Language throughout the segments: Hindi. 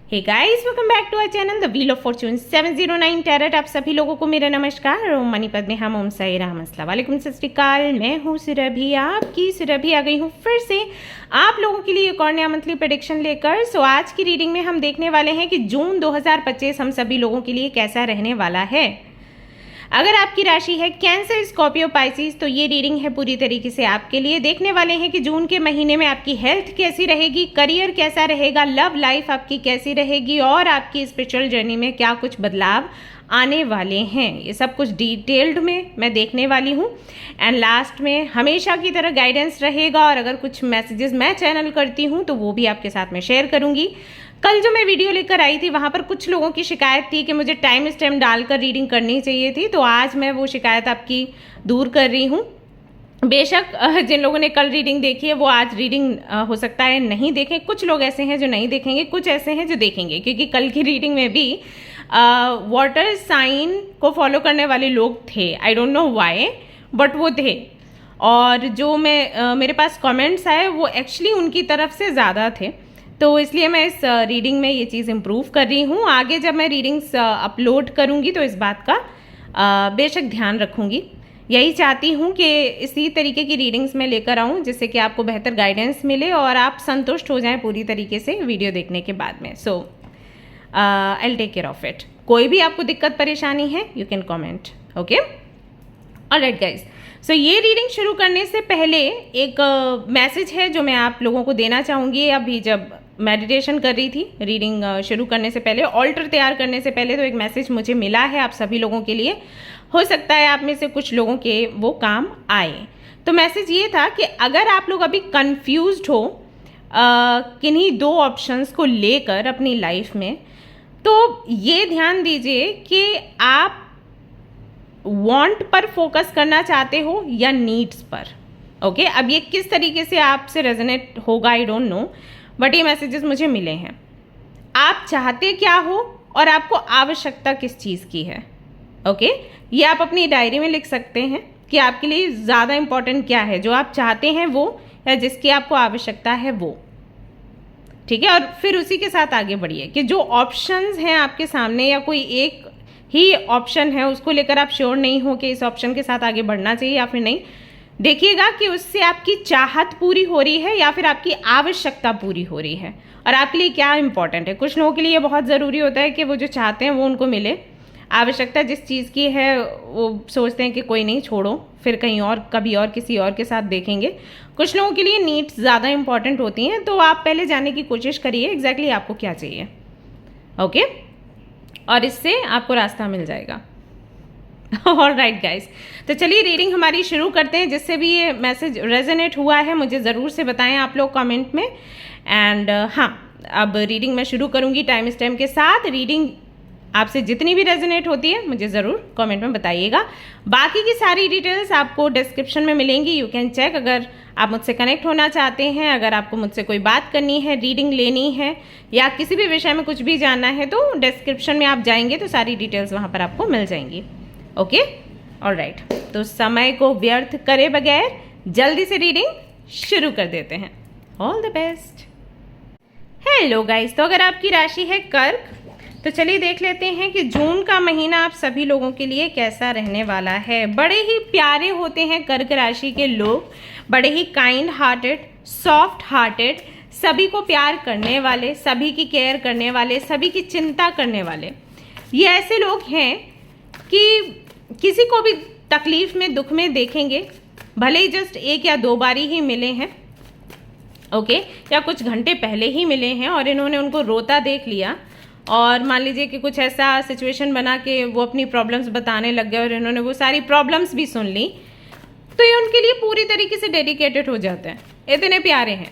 Hey guys, welcome back to our channel the wheel of fortune 709 tarot. आप सभी लोगों को मेरा नमस्कार। ओम मणिपद में हम ओम साई राम अस्सलाम वालेकुम सत श्री अकाल। मैं हूँ सुरभि, आपकी सुरभि आ गई हूँ फिर से आप लोगों के लिए एक और नया मंथली प्रेडिक्शन लेकर। सो आज की रीडिंग में हम देखने वाले हैं कि जून 2025 हम सभी लोगों के लिए कैसा रहने वाला है। अगर आपकी राशि है कैंसर, स्कॉर्पियो, पाइसिस, तो ये रीडिंग है पूरी तरीके से आपके लिए। देखने वाले हैं कि जून के महीने में आपकी हेल्थ कैसी रहेगी, करियर कैसा रहेगा, लव लाइफ आपकी कैसी रहेगी और आपकी स्पिरिचुअल जर्नी में क्या कुछ बदलाव आने वाले हैं। ये सब कुछ डिटेल्ड में मैं देखने वाली हूँ एंड लास्ट में हमेशा की तरह गाइडेंस रहेगा। और अगर कुछ मैसेजेस मैं चैनल करती हूँ तो वो भी आपके साथ में शेयर करूँगी। कल जो मैं वीडियो लेकर आई थी वहाँ पर कुछ लोगों की शिकायत थी कि मुझे टाइम स्टैम्प डालकर रीडिंग करनी चाहिए थी, तो आज मैं वो शिकायत आपकी दूर कर रही हूँ। बेशक जिन लोगों ने कल रीडिंग देखी है वो आज रीडिंग हो सकता है नहीं देखें। कुछ लोग ऐसे हैं जो नहीं देखेंगे, कुछ ऐसे हैं जो देखेंगे, क्योंकि कल की रीडिंग में भी वाटर साइन को फॉलो करने वाले लोग थे। I don't know why, but वो थे। और जो मेरे पास कमेंट्स आए वो एक्चुअली उनकी तरफ से ज़्यादा थे, तो इसलिए मैं इस रीडिंग में ये चीज़ इम्प्रूव कर रही हूँ। आगे जब मैं रीडिंग्स अपलोड करूँगी तो इस बात का बेशक ध्यान रखूँगी। यही चाहती हूँ कि इसी तरीके की रीडिंग्स मैं लेकर आऊँ जिससे कि आपको बेहतर गाइडेंस मिले और आप संतुष्ट हो जाएं पूरी तरीके से वीडियो देखने के बाद में। So I will take care of it. कोई भी आपको दिक्कत परेशानी है you can comment, okay. Alright guys, so ये रीडिंग शुरू करने से पहले एक मैसेज है जो मैं आप लोगों को देना चाहूँगी। अभी जब मेडिटेशन कर रही थी रीडिंग शुरू करने से पहले, ऑल्टर तैयार करने से पहले, तो एक मैसेज मुझे मिला है आप सभी लोगों के लिए। हो सकता है आप में से कुछ लोगों के वो काम आए। तो मैसेज ये था कि अगर आप लोग अभी कंफ्यूज्ड हो किन्हीं दो ऑप्शंस को लेकर अपनी लाइफ में, तो ये ध्यान दीजिए कि आप वांट पर फोकस करना चाहते हो या नीड्स पर, ओके। अब ये किस तरीके से आपसे रेजोनेट होगा आई डोंट नो, बट ये मैसेजेस मुझे मिले हैं। आप चाहते क्या हो और आपको आवश्यकता किस चीज़ की है, ओके। ये आप अपनी डायरी में लिख सकते हैं कि आपके लिए ज़्यादा इंपॉर्टेंट क्या है, जो आप चाहते हैं वो या जिसकी आपको आवश्यकता है वो, ठीक है। और फिर उसी के साथ आगे बढ़िए कि जो ऑप्शंस हैं आपके सामने या कोई एक ही ऑप्शन है उसको लेकर आप श्योर नहीं हो कि इस ऑप्शन के साथ आगे बढ़ना चाहिए या फिर नहीं, देखिएगा कि उससे आपकी चाहत पूरी हो रही है या फिर आपकी आवश्यकता पूरी हो रही है और आपके लिए क्या इंपॉर्टेंट है। कुछ लोगों के लिए बहुत ज़रूरी होता है कि वो जो चाहते हैं वो उनको मिले। आवश्यकता जिस चीज़ की है वो सोचते हैं कि कोई नहीं, छोड़ो, फिर कहीं और कभी और किसी और के साथ देखेंगे। कुछ लोगों के लिए नीड्स ज़्यादा इंपॉर्टेंट होती हैं, तो आप पहले जानने की कोशिश करिए एग्जैक्टली आपको क्या चाहिए, ओके। और इससे आपको रास्ता मिल जाएगा। ऑलराइट गाइस, तो चलिए रीडिंग हमारी शुरू करते हैं। जिससे भी ये मैसेज रेजोनेट हुआ है मुझे ज़रूर से बताएं आप लोग कमेंट में। एंड हाँ, अब रीडिंग मैं शुरू करूँगी टाइम स्टैम्प के साथ। रीडिंग आपसे जितनी भी रेजोनेट होती है मुझे ज़रूर कमेंट में बताइएगा। बाकी की सारी डिटेल्स आपको डिस्क्रिप्शन में मिलेंगी, यू कैन चेक। अगर आप मुझसे कनेक्ट होना चाहते हैं, अगर आपको मुझसे कोई बात करनी है, रीडिंग लेनी है या किसी भी विषय में कुछ भी जानना है तो डिस्क्रिप्शन में आप जाएंगे तो सारी डिटेल्स वहाँ पर आपको मिल जाएंगी, ओके। ऑलराइट, तो समय को व्यर्थ करे बगैर जल्दी से रीडिंग शुरू कर देते हैं। All the best. Hello guys, तो अगर आपकी राशि है कर्क तो चलिए देख लेते हैं कि जून का महीना आप सभी लोगों के लिए कैसा रहने वाला है। बड़े ही प्यारे होते हैं कर्क राशि के लोग, बड़े ही काइंड हार्टेड, सॉफ्ट हार्टेड, सभी को प्यार करने वाले, सभी की केयर करने वाले, सभी की चिंता करने वाले। ये ऐसे लोग हैं कि किसी को भी तकलीफ में, दुख में देखेंगे, भले ही जस्ट एक या दो बारी ही मिले हैं, ओके, या कुछ घंटे पहले ही मिले हैं और इन्होंने उनको रोता देख लिया और मान लीजिए कि कुछ ऐसा सिचुएशन बना के वो अपनी प्रॉब्लम्स बताने लग गए और इन्होंने वो सारी प्रॉब्लम्स भी सुन ली, तो ये उनके लिए पूरी तरीके से डेडिकेटेड हो जाते हैं। इतने प्यारे हैं।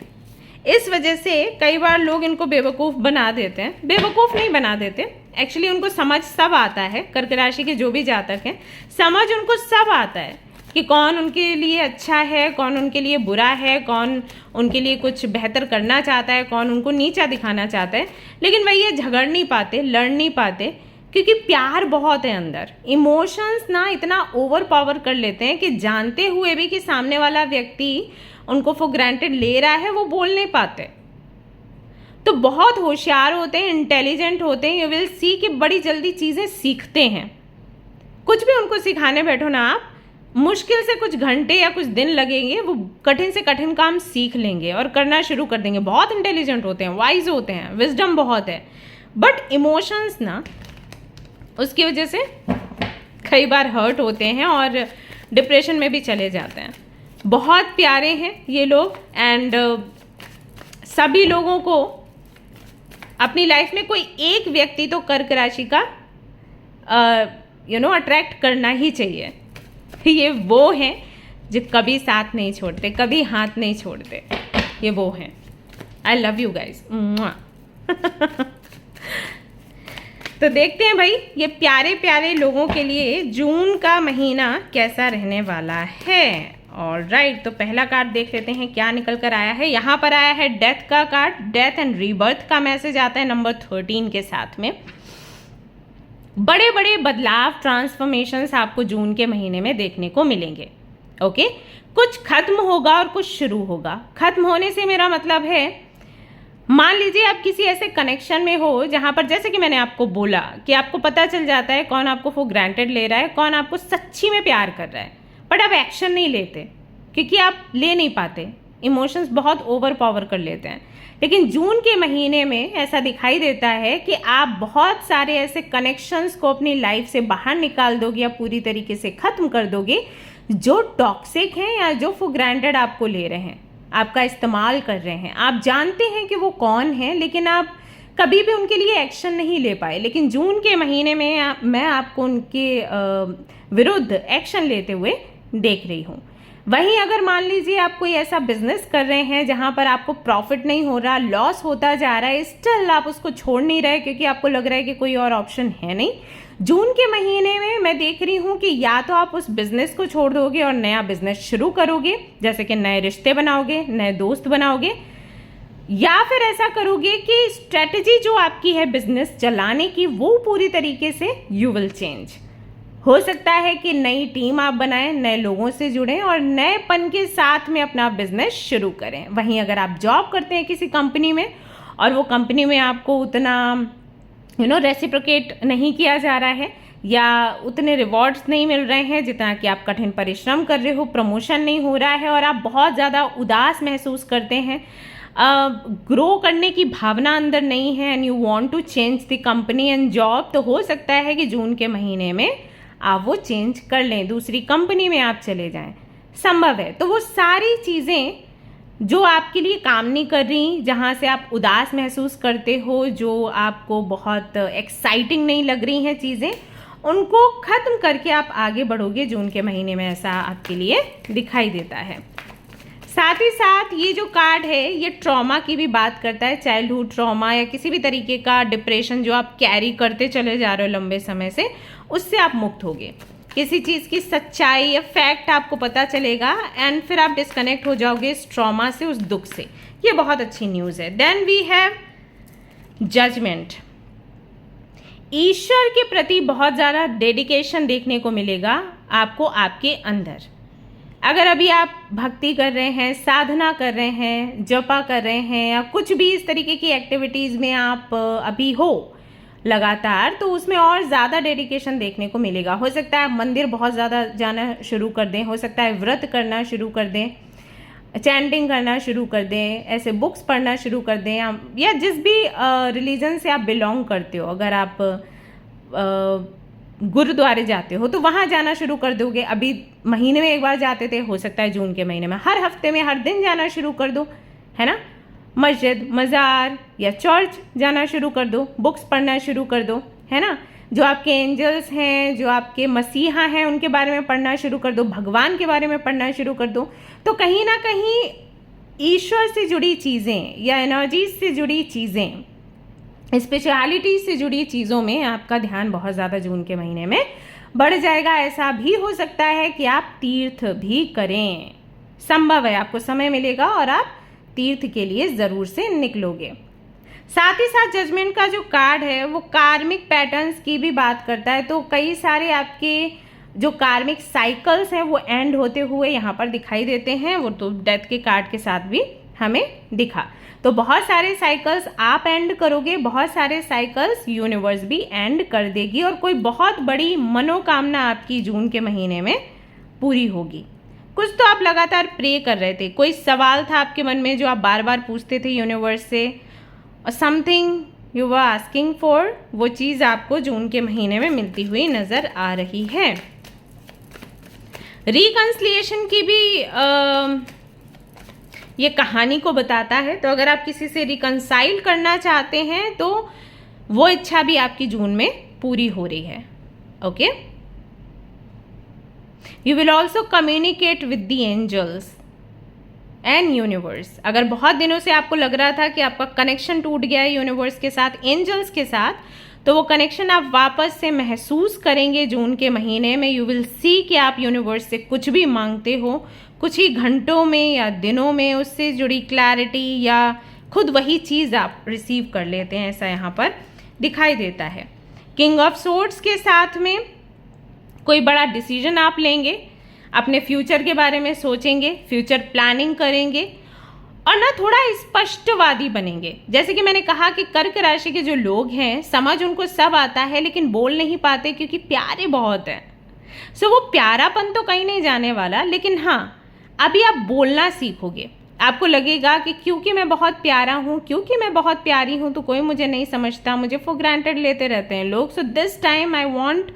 इस वजह से कई बार लोग इनको बेवकूफ़ बना देते हैं। बेवकूफ़ नहीं बना देते, एक्चुअली उनको समझ सब आता है। कर्क राशि के जो भी जातक हैं, समझ उनको सब आता है कि कौन उनके लिए अच्छा है, कौन उनके लिए बुरा है, कौन उनके लिए कुछ बेहतर करना चाहता है, कौन उनको नीचा दिखाना चाहता है। लेकिन वही ये झगड़ नहीं पाते, लड़ नहीं पाते, क्योंकि प्यार बहुत है अंदर। इमोशंस ना इतना ओवर पावर कर लेते हैं कि जानते हुए भी कि सामने वाला व्यक्ति उनको फॉर ग्रांटेड ले रहा है, वो बोल नहीं पाते। तो बहुत होशियार होते हैं, इंटेलिजेंट होते हैं। यू विल सी कि बड़ी जल्दी चीज़ें सीखते हैं। कुछ भी उनको सिखाने बैठो ना आप, मुश्किल से कुछ घंटे या कुछ दिन लगेंगे, वो कठिन से कठिन काम सीख लेंगे और करना शुरू कर देंगे। बहुत इंटेलिजेंट होते हैं, वाइज होते हैं, विजडम बहुत है। बट इमोशंस ना, उसकी वजह से कई बार हर्ट होते हैं और डिप्रेशन में भी चले जाते हैं। बहुत प्यारे हैं ये लोग, एंड सभी लोगों को अपनी लाइफ में कोई एक व्यक्ति तो कर्क राशि का अट्रैक्ट करना ही चाहिए। ये वो हैं जो कभी साथ नहीं छोड़ते, कभी हाथ नहीं छोड़ते। ये वो हैं। I love you guys. तो देखते हैं भाई ये प्यारे प्यारे लोगों के लिए जून का महीना कैसा रहने वाला है। ऑलराइट, तो पहला कार्ड देख लेते हैं क्या निकल कर आया है। यहाँ पर आया है डेथ का कार्ड। डेथ एंड रीबर्थ का मैसेज आता है नंबर 13 के साथ में। बड़े बड़े बदलाव, ट्रांसफॉर्मेशंस आपको जून के महीने में देखने को मिलेंगे। ओके, कुछ खत्म होगा और कुछ शुरू होगा। खत्म होने से मेरा मतलब है, मान लीजिए आप किसी ऐसे कनेक्शन में हो जहां पर, जैसे कि मैंने आपको बोला कि आपको पता चल जाता है कौन आपको फॉर ग्रांटेड ले रहा है, कौन आपको सच्ची में प्यार कर रहा है, बट आप एक्शन नहीं लेते क्योंकि आप ले नहीं पाते, इमोशंस बहुत ओवर पावर कर लेते हैं। लेकिन जून के महीने में ऐसा दिखाई देता है कि आप बहुत सारे ऐसे कनेक्शंस को अपनी लाइफ से बाहर निकाल दोगे या पूरी तरीके से खत्म कर दोगे जो टॉक्सिक हैं या जो फॉर ग्रांटेड आपको ले रहे हैं, आपका इस्तेमाल कर रहे हैं। आप जानते हैं कि वो कौन है, लेकिन आप कभी भी उनके लिए एक्शन नहीं ले पाए। लेकिन जून के महीने में मैं आपको उनके विरुद्ध एक्शन लेते हुए देख रही हूँ। वहीं अगर मान लीजिए आप कोई ऐसा बिजनेस कर रहे हैं जहां पर आपको प्रॉफिट नहीं हो रहा, लॉस होता जा रहा है, स्टिल आप उसको छोड़ नहीं रहे क्योंकि आपको लग रहा है कि कोई और ऑप्शन है नहीं, जून के महीने में मैं देख रही हूं कि या तो आप उस बिजनेस को छोड़ दोगे और नया बिजनेस शुरू करोगे, जैसे कि नए रिश्ते बनाओगे, नए दोस्त बनाओगे, या फिर ऐसा करोगे कि स्ट्रेटजी जो आपकी है बिजनेस चलाने की वो पूरी तरीके से यू विल चेंज। हो सकता है कि नई टीम आप बनाएं, नए लोगों से जुड़ें और नएपन के साथ में अपना बिजनेस शुरू करें। वहीं अगर आप जॉब करते हैं किसी कंपनी में और वो कंपनी में आपको उतना रेसिप्रोकेट नहीं किया जा रहा है या उतने रिवॉर्ड्स नहीं मिल रहे हैं जितना कि आप कठिन परिश्रम कर रहे हो, प्रमोशन नहीं हो रहा है और आप बहुत ज़्यादा उदास महसूस करते हैं, ग्रो करने की भावना अंदर नहीं है and you want to change the company and job, तो हो सकता है कि जून के महीने में आप वो चेंज कर लें, दूसरी कंपनी में आप चले जाएं, संभव है। तो वो सारी चीज़ें जो आपके लिए काम नहीं कर रही, जहाँ से आप उदास महसूस करते हो, जो आपको बहुत एक्साइटिंग नहीं लग रही हैं चीज़ें, उनको ख़त्म करके आप आगे बढ़ोगे जून के महीने में, ऐसा आपके लिए दिखाई देता है। साथ ही साथ ये जो कार्ड है ये ट्रॉमा की भी बात करता है, चाइल्डहुड ट्रॉमा या किसी भी तरीके का डिप्रेशन जो आप कैरी करते चले जा रहे हो लंबे समय से, उससे आप मुक्त होगे। किसी चीज़ की सच्चाई या फैक्ट आपको पता चलेगा एंड फिर आप डिस्कनेक्ट हो जाओगे इस ट्रॉमा से, उस दुख से। ये बहुत अच्छी न्यूज़ है। Then we have judgement. ईश्वर के प्रति बहुत ज़्यादा डेडिकेशन देखने को मिलेगा आपको आपके अंदर। अगर अभी आप भक्ति कर रहे हैं, साधना कर रहे हैं, जपा कर रहे हैं या कुछ भी इस तरीके की एक्टिविटीज़ में आप अभी हो लगातार, तो उसमें और ज़्यादा डेडिकेशन देखने को मिलेगा। हो सकता है आप मंदिर बहुत ज़्यादा जाना शुरू कर दें, हो सकता है व्रत करना शुरू कर दें, चैंटिंग करना शुरू कर दें, ऐसे बुक्स पढ़ना शुरू कर दें, या जिस भी रिलीजन से आप बिलोंग करते हो, अगर आप गुरुद्वारे जाते हो तो वहाँ जाना शुरू कर दोगे। अभी महीने में एक बार जाते थे, हो सकता है जून के महीने में हर हफ्ते में हर दिन जाना शुरू कर दो, है ना। मस्जिद, मज़ार या चर्च जाना शुरू कर दो, बुक्स पढ़ना शुरू कर दो, है ना। जो आपके एंजल्स हैं, जो आपके मसीहा हैं, उनके बारे में पढ़ना शुरू कर दो, भगवान के बारे में पढ़ना शुरू कर दो। तो कहीं ना कहीं ईश्वर से जुड़ी चीज़ें या एनर्जीज से जुड़ी चीज़ें, स्पिरिचुअलिटी से जुड़ी चीज़ों में आपका ध्यान बहुत ज़्यादा जून के महीने में बढ़ जाएगा। ऐसा भी हो सकता है कि आप तीर्थ भी करें, संभव है, आपको समय मिलेगा और आप तीर्थ के लिए ज़रूर से निकलोगे। साथ ही साथ जजमेंट का जो कार्ड है वो कार्मिक पैटर्न्स की भी बात करता है। तो कई सारे आपके जो कार्मिक साइकिल्स हैं वो एंड होते हुए यहाँ पर दिखाई देते हैं, वो तो डेथ के कार्ड के साथ भी हमें दिखा। तो बहुत सारे साइकिल्स आप एंड करोगे, बहुत सारे साइकिल्स यूनिवर्स भी एंड कर देगी और कोई बहुत बड़ी मनोकामना आपकी जून के महीने में पूरी होगी। कुछ तो आप लगातार प्रे कर रहे थे, कोई सवाल था आपके मन में जो आप बार बार पूछते थे यूनिवर्स से, और something you were asking for, वो चीज़ आपको जून के महीने में मिलती हुई नज़र आ रही है। रिकंसिलिएशन की भी ये कहानी को बताता है, तो अगर आप किसी से रिकंसाइल करना चाहते हैं तो वो इच्छा भी आपकी जून में पूरी हो रही है। Okay, you will also communicate with the angels and universe. अगर बहुत दिनों से आपको लग रहा था कि आपका कनेक्शन टूट गया है यूनिवर्स के साथ, एंजल्स के साथ, तो वो कनेक्शन आप वापस से महसूस करेंगे जून के महीने में। यू विल सी कि आप यूनिवर्स से कुछ भी मांगते हो, कुछ ही घंटों में या दिनों में उससे जुड़ी क्लैरिटी या खुद वही चीज़ आप रिसीव कर लेते हैं, ऐसा यहाँ पर दिखाई देता है। किंग ऑफ सोर्ड्स के साथ में कोई बड़ा डिसीजन आप लेंगे, अपने फ्यूचर के बारे में सोचेंगे, फ्यूचर प्लानिंग करेंगे और ना थोड़ा स्पष्टवादी बनेंगे। जैसे कि मैंने कहा कि कर्क राशि के जो लोग हैं, समझ उनको सब आता है लेकिन बोल नहीं पाते क्योंकि प्यारे बहुत हैं। सो वो प्यारापन तो कहीं नहीं जाने वाला, लेकिन हाँ अभी आप बोलना सीखोगे। आपको लगेगा कि क्योंकि मैं बहुत प्यारा हूँ, क्योंकि मैं बहुत प्यारी हूँ, तो कोई मुझे नहीं समझता, मुझे फॉर ग्रांटेड लेते रहते हैं लोग। So this time I want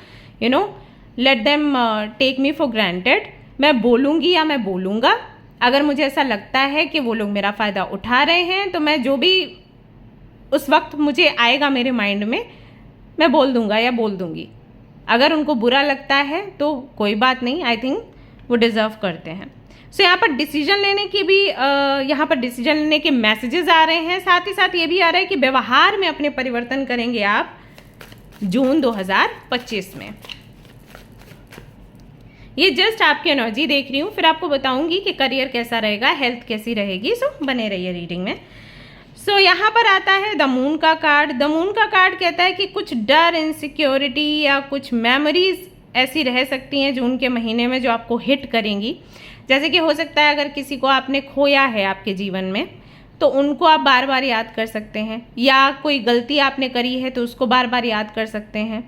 let them take me for granted. मैं बोलूँगी या मैं बोलूँगा, अगर मुझे ऐसा लगता है कि वो लोग मेरा फ़ायदा उठा रहे हैं तो मैं जो भी उस वक्त मुझे आएगा मेरे माइंड में, मैं बोल दूँगा या बोल दूँगी। अगर उनको बुरा लगता है तो कोई बात नहीं, आई थिंक वो डिज़र्व करते हैं। सो यहाँ पर डिसीजन लेने की भी यहाँ पर डिसीजन लेने के मैसेजेस आ रहे हैं। साथ ही साथ ये भी आ रहा है कि व्यवहार में अपने परिवर्तन करेंगे आप जून 2025 में। ये जस्ट आपकी एनर्जी देख रही हूँ, फिर आपको बताऊंगी कि करियर कैसा रहेगा, हेल्थ कैसी रहेगी। सो बने रहिए रीडिंग में। सो यहाँ पर आता है द मून का कार्ड। द मून का कार्ड कहता है कि कुछ डर, इनसिक्योरिटी या कुछ मेमोरीज ऐसी रह सकती हैं जून के महीने में जो आपको हिट करेंगी। जैसे कि हो सकता है अगर किसी को आपने खोया है आपके जीवन में तो उनको आप बार बार याद कर सकते हैं, या कोई गलती आपने करी है तो उसको बार बार याद कर सकते हैं।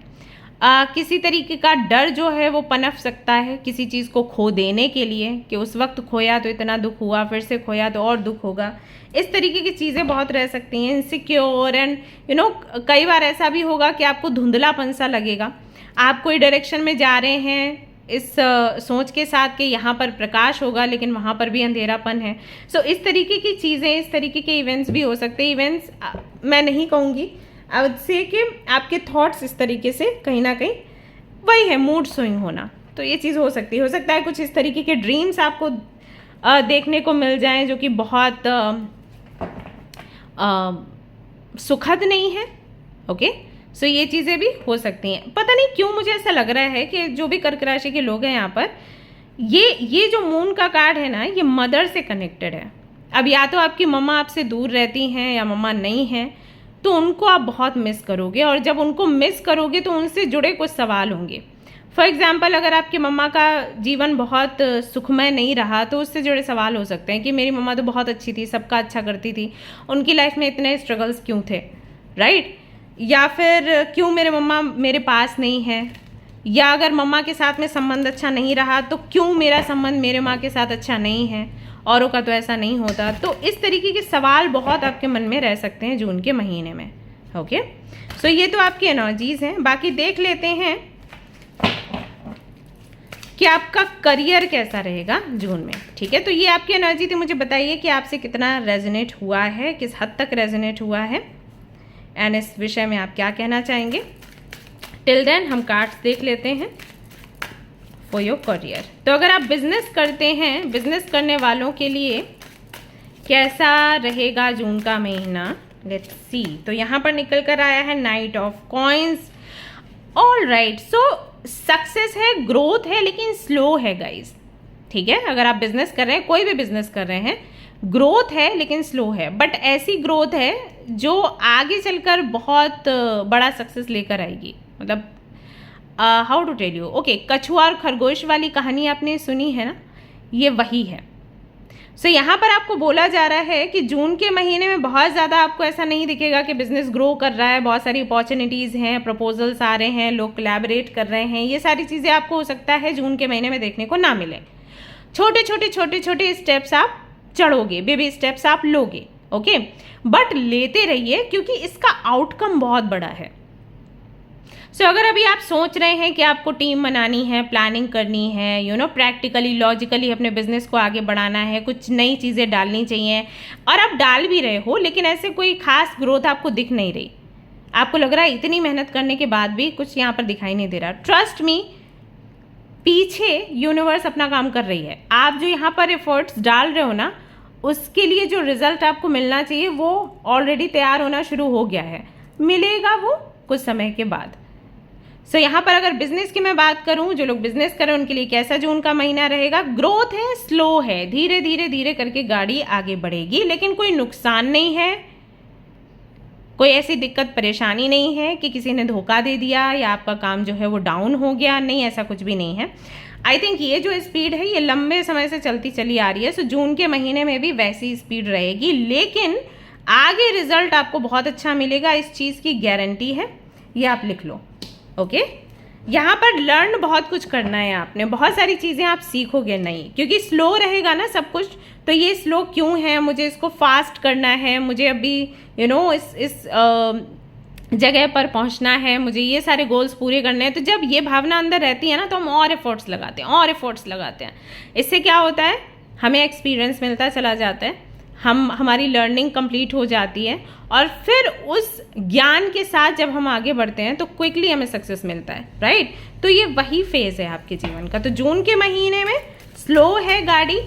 किसी तरीके का डर जो है वो पनप सकता है किसी चीज़ को खो देने के लिए, कि उस वक्त खोया तो इतना दुख हुआ, फिर से खोया तो और दुख होगा। इस तरीके की चीज़ें बहुत रह सकती हैं। इनसिक्योर एंड कई बार ऐसा भी होगा कि आपको धुंधलापन सा लगेगा। आप कोई डायरेक्शन में जा रहे हैं इस सोच के साथ कि यहाँ पर प्रकाश होगा लेकिन वहाँ पर भी अंधेरापन है। सो इस तरीके की चीज़ें, इस तरीके के इवेंट्स भी हो सकते हैं। इवेंट्स मैं नहीं कहूँगी, आई वुड से कि आपके थॉट्स इस तरीके से कहीं ना कहीं वही है, मूड स्विंग होना। तो ये चीज़ हो सकती है। हो सकता है कुछ इस तरीके के ड्रीम्स आपको देखने को मिल जाएं जो कि बहुत सुखद नहीं है। ओके, सो ये चीज़ें भी हो सकती हैं। पता नहीं क्यों मुझे ऐसा लग रहा है कि जो भी कर्क राशि के लोग हैं यहाँ पर, ये जो मून का कार्ड है ना, ये मदर से कनेक्टेड है। अब या तो आपकी मम्मा आपसे दूर रहती हैं या मम्मा नहीं हैं, तो उनको आप बहुत मिस करोगे, और जब उनको मिस करोगे तो उनसे जुड़े कुछ सवाल होंगे। फॉर एग्जाम्पल, अगर आपकी मम्मा का जीवन बहुत सुखमय नहीं रहा तो उससे जुड़े सवाल हो सकते हैं कि मेरी मम्मा तो बहुत अच्छी थी, सबका अच्छा करती थी, उनकी लाइफ में इतने स्ट्रगल्स क्यों थे, राइट? या फिर क्यों मेरे मम्मा मेरे पास नहीं है, या अगर मम्मा के साथ में संबंध अच्छा नहीं रहा तो क्यों मेरा संबंध मेरे माँ के साथ अच्छा नहीं है, औरों का तो ऐसा नहीं होता। तो इस तरीके के सवाल बहुत आपके मन में रह सकते हैं जून के महीने में। ओके, सो ये तो आपकी एनर्जीज हैं। बाकी देख लेते हैं कि आपका करियर कैसा रहेगा जून में। ठीक है, तो ये आपकी एनर्जी थी। मुझे बताइए कि आपसे कितना रेजोनेट हुआ है, किस हद तक रेजोनेट हुआ है, एंड इस विषय में आप क्या कहना चाहेंगे। टिल देन हम कार्ड्स देख लेते हैं फॉर योर करियर। तो अगर आप बिजनेस करते हैं, बिजनेस करने वालों के लिए कैसा रहेगा जून का महीना, लेट्स सी। तो यहाँ पर निकल कर आया है night of coins. All right, so success है, ग्रोथ है, लेकिन स्लो है गाइज। ठीक है, अगर आप बिजनेस कर रहे हैं, कोई भी बिजनेस कर रहे हैं, ग्रोथ है लेकिन स्लो है, बट ऐसी ग्रोथ है जो आगे चलकर बहुत बड़ा सक्सेस लेकर आएगी। मतलब how to tell you, okay, कछुआ और खरगोश वाली कहानी आपने सुनी है ना, ये वही है। सो यहाँ पर आपको बोला जा रहा है कि जून के महीने में बहुत ज़्यादा आपको ऐसा नहीं दिखेगा कि बिजनेस ग्रो कर रहा है, बहुत सारी अपॉर्चुनिटीज़ हैं, प्रपोजल्स आ रहे हैं, लोग कोलैबोरेट कर रहे हैं, ये सारी चीज़ें आपको हो सकता है जून के महीने में देखने को ना मिले। छोटे छोटे स्टेप्स आप चढ़ोगे, बेबी स्टेप्स आप लोगे, ओके, बट लेते रहिए क्योंकि इसका आउटकम बहुत बड़ा है। सो अगर अभी आप सोच रहे हैं कि आपको टीम बनानी है, प्लानिंग करनी है, प्रैक्टिकली लॉजिकली अपने बिजनेस को आगे बढ़ाना है, कुछ नई चीज़ें डालनी चाहिए और आप डाल भी रहे हो, लेकिन ऐसे कोई खास ग्रोथ आपको दिख नहीं रही, आपको लग रहा है इतनी मेहनत करने के बाद भी कुछ यहाँ पर दिखाई नहीं दे रहा, ट्रस्ट मी, पीछे यूनिवर्स अपना काम कर रही है। आप जो यहाँ पर एफर्ट्स डाल रहे हो ना, उसके लिए जो रिजल्ट आपको मिलना चाहिए वो ऑलरेडी तैयार होना शुरू हो गया है, मिलेगा वो कुछ समय के बाद। सो यहाँ पर अगर बिजनेस की मैं बात करूँ, जो लोग बिजनेस करें उनके लिए कैसा जून का महीना रहेगा, ग्रोथ है, स्लो है, धीरे धीरे करके गाड़ी आगे बढ़ेगी, लेकिन कोई नुकसान नहीं है, कोई ऐसी दिक्कत परेशानी नहीं है कि किसी ने धोखा दे दिया या आपका काम जो है वो डाउन हो गया, नहीं, ऐसा कुछ भी नहीं है। आई थिंक ये जो स्पीड है ये लंबे समय से चलती चली आ रही है, सो जून के महीने में भी वैसी स्पीड रहेगी, लेकिन आगे रिजल्ट आपको बहुत अच्छा मिलेगा, इस चीज़ की गारंटी है, ये आप लिख लो, ओके। यहाँ पर लर्न बहुत कुछ करना है आपने, बहुत सारी चीज़ें आप सीखोगे नहीं, क्योंकि स्लो रहेगा ना सब कुछ, तो ये स्लो क्यों है, मुझे इसको फास्ट करना है, मुझे अभी इस जगह पर पहुँचना है, मुझे ये सारे गोल्स पूरे करने हैं। तो जब ये भावना अंदर रहती है ना, तो हम और एफर्ट्स लगाते हैं। इससे क्या होता है, हमें एक्सपीरियंस मिलता चला जाता है, हमारी लर्निंग कंप्लीट हो जाती है, और फिर उस ज्ञान के साथ जब हम आगे बढ़ते हैं तो क्विकली हमें सक्सेस मिलता है, राइट। तो ये वही फेज़ है आपके जीवन का। तो जून के महीने में स्लो है गाड़ी,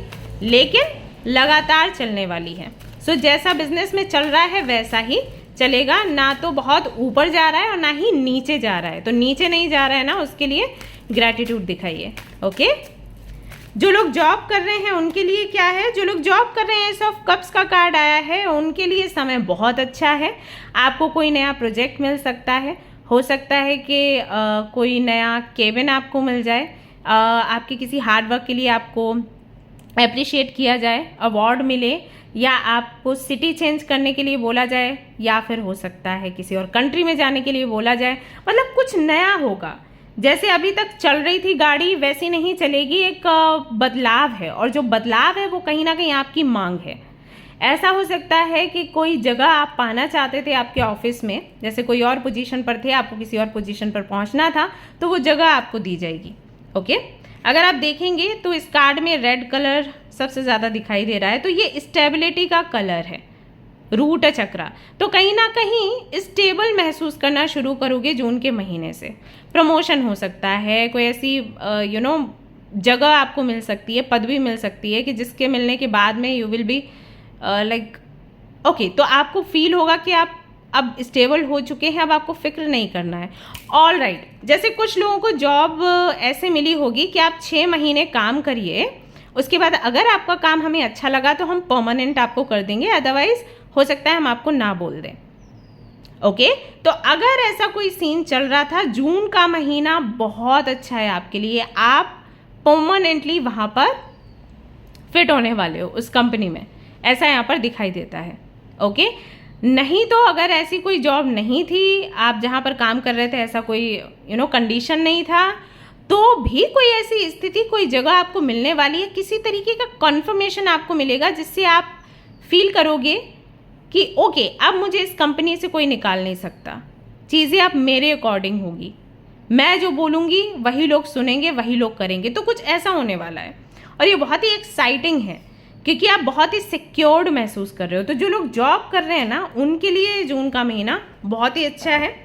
लेकिन लगातार चलने वाली है। सो जैसा बिजनेस में चल रहा है वैसा ही चलेगा, ना तो बहुत ऊपर जा रहा है और ना ही नीचे जा रहा है। तो नीचे नहीं जा रहा है ना, उसके लिए ग्रैटिट्यूड दिखाइए, ओके। जो लोग जॉब कर रहे हैं उनके लिए क्या है, जो लोग जॉब कर रहे हैं, एस ऑफ कप्स का कार्ड आया है, उनके लिए समय बहुत अच्छा है। आपको कोई नया प्रोजेक्ट मिल सकता है, हो सकता है कि कोई नया केबिन आपको मिल जाए, आपके किसी हार्ड वर्क के लिए आपको अप्रिशिएट किया जाए, अवार्ड मिले, या आपको सिटी चेंज करने के लिए बोला जाए, या फिर हो सकता है किसी और कंट्री में जाने के लिए बोला जाए, मतलब कुछ नया होगा। जैसे अभी तक चल रही थी गाड़ी वैसी नहीं चलेगी, एक बदलाव है, और जो बदलाव है वो कहीं ना कहीं आपकी मांग है। ऐसा हो सकता है कि कोई जगह आप पाना चाहते थे आपके ऑफिस में, जैसे कोई और पोजीशन पर थे, आपको किसी और पोजीशन पर पहुंचना था, तो वो जगह आपको दी जाएगी, ओके। अगर आप देखेंगे तो इस कार्ड में रेड कलर सबसे ज़्यादा दिखाई दे रहा है, तो ये स्टेबिलिटी का कलर है, रूट चक्रा। तो कहीं ना कहीं स्टेबल महसूस करना शुरू करोगे जून के महीने से। प्रमोशन हो सकता है, कोई ऐसी जगह आपको मिल सकती है, पदवी मिल सकती है कि जिसके मिलने के बाद में you will be like okay, तो आपको फील होगा कि आप अब स्टेबल हो चुके हैं, अब आपको फिक्र नहीं करना है। ऑल राइट, जैसे कुछ लोगों को जॉब ऐसे मिली होगी कि आप 6 महीने काम करिए, उसके बाद अगर आपका काम हमें अच्छा लगा तो हम परमानेंट आपको कर देंगे, अदरवाइज हो सकता है हम आपको ना बोल दें, ओके। तो अगर ऐसा कोई सीन चल रहा था, जून का महीना बहुत अच्छा है आपके लिए, आप परमानेंटली वहाँ पर फिट होने वाले हो उस कंपनी में, ऐसा यहाँ पर दिखाई देता है, ओके। नहीं तो अगर ऐसी कोई जॉब नहीं थी, आप जहाँ पर काम कर रहे थे ऐसा कोई कंडीशन नहीं था, तो भी कोई ऐसी स्थिति, कोई जगह आपको मिलने वाली है, किसी तरीके का कन्फर्मेशन आपको मिलेगा जिससे आप फील करोगे कि ओके, अब मुझे इस कंपनी से कोई निकाल नहीं सकता, चीज़ें अब मेरे अकॉर्डिंग होगी, मैं जो बोलूँगी वही लोग सुनेंगे, वही लोग करेंगे। तो कुछ ऐसा होने वाला है, और ये बहुत ही एक्साइटिंग है क्योंकि आप बहुत ही सिक्योर्ड महसूस कर रहे हो। तो जो लोग जॉब कर रहे हैं ना, उनके लिए जून का महीना बहुत ही अच्छा है,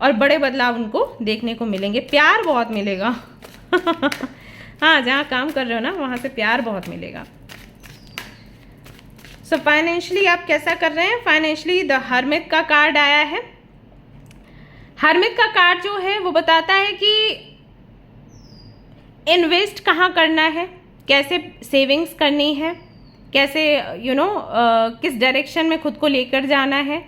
और बड़े बदलाव उनको देखने को मिलेंगे, प्यार बहुत मिलेगा हाँ, जहाँ काम कर रहे हो ना वहाँ से प्यार बहुत मिलेगा। सो फाइनेंशियली आप कैसा कर रहे हैं, फाइनेंशियली द हर्मिट का कार्ड आया है। हर्मिट का कार्ड जो है वो बताता है कि इन्वेस्ट कहाँ करना है, कैसे सेविंग्स करनी है, कैसे किस डायरेक्शन में खुद को लेकर जाना है,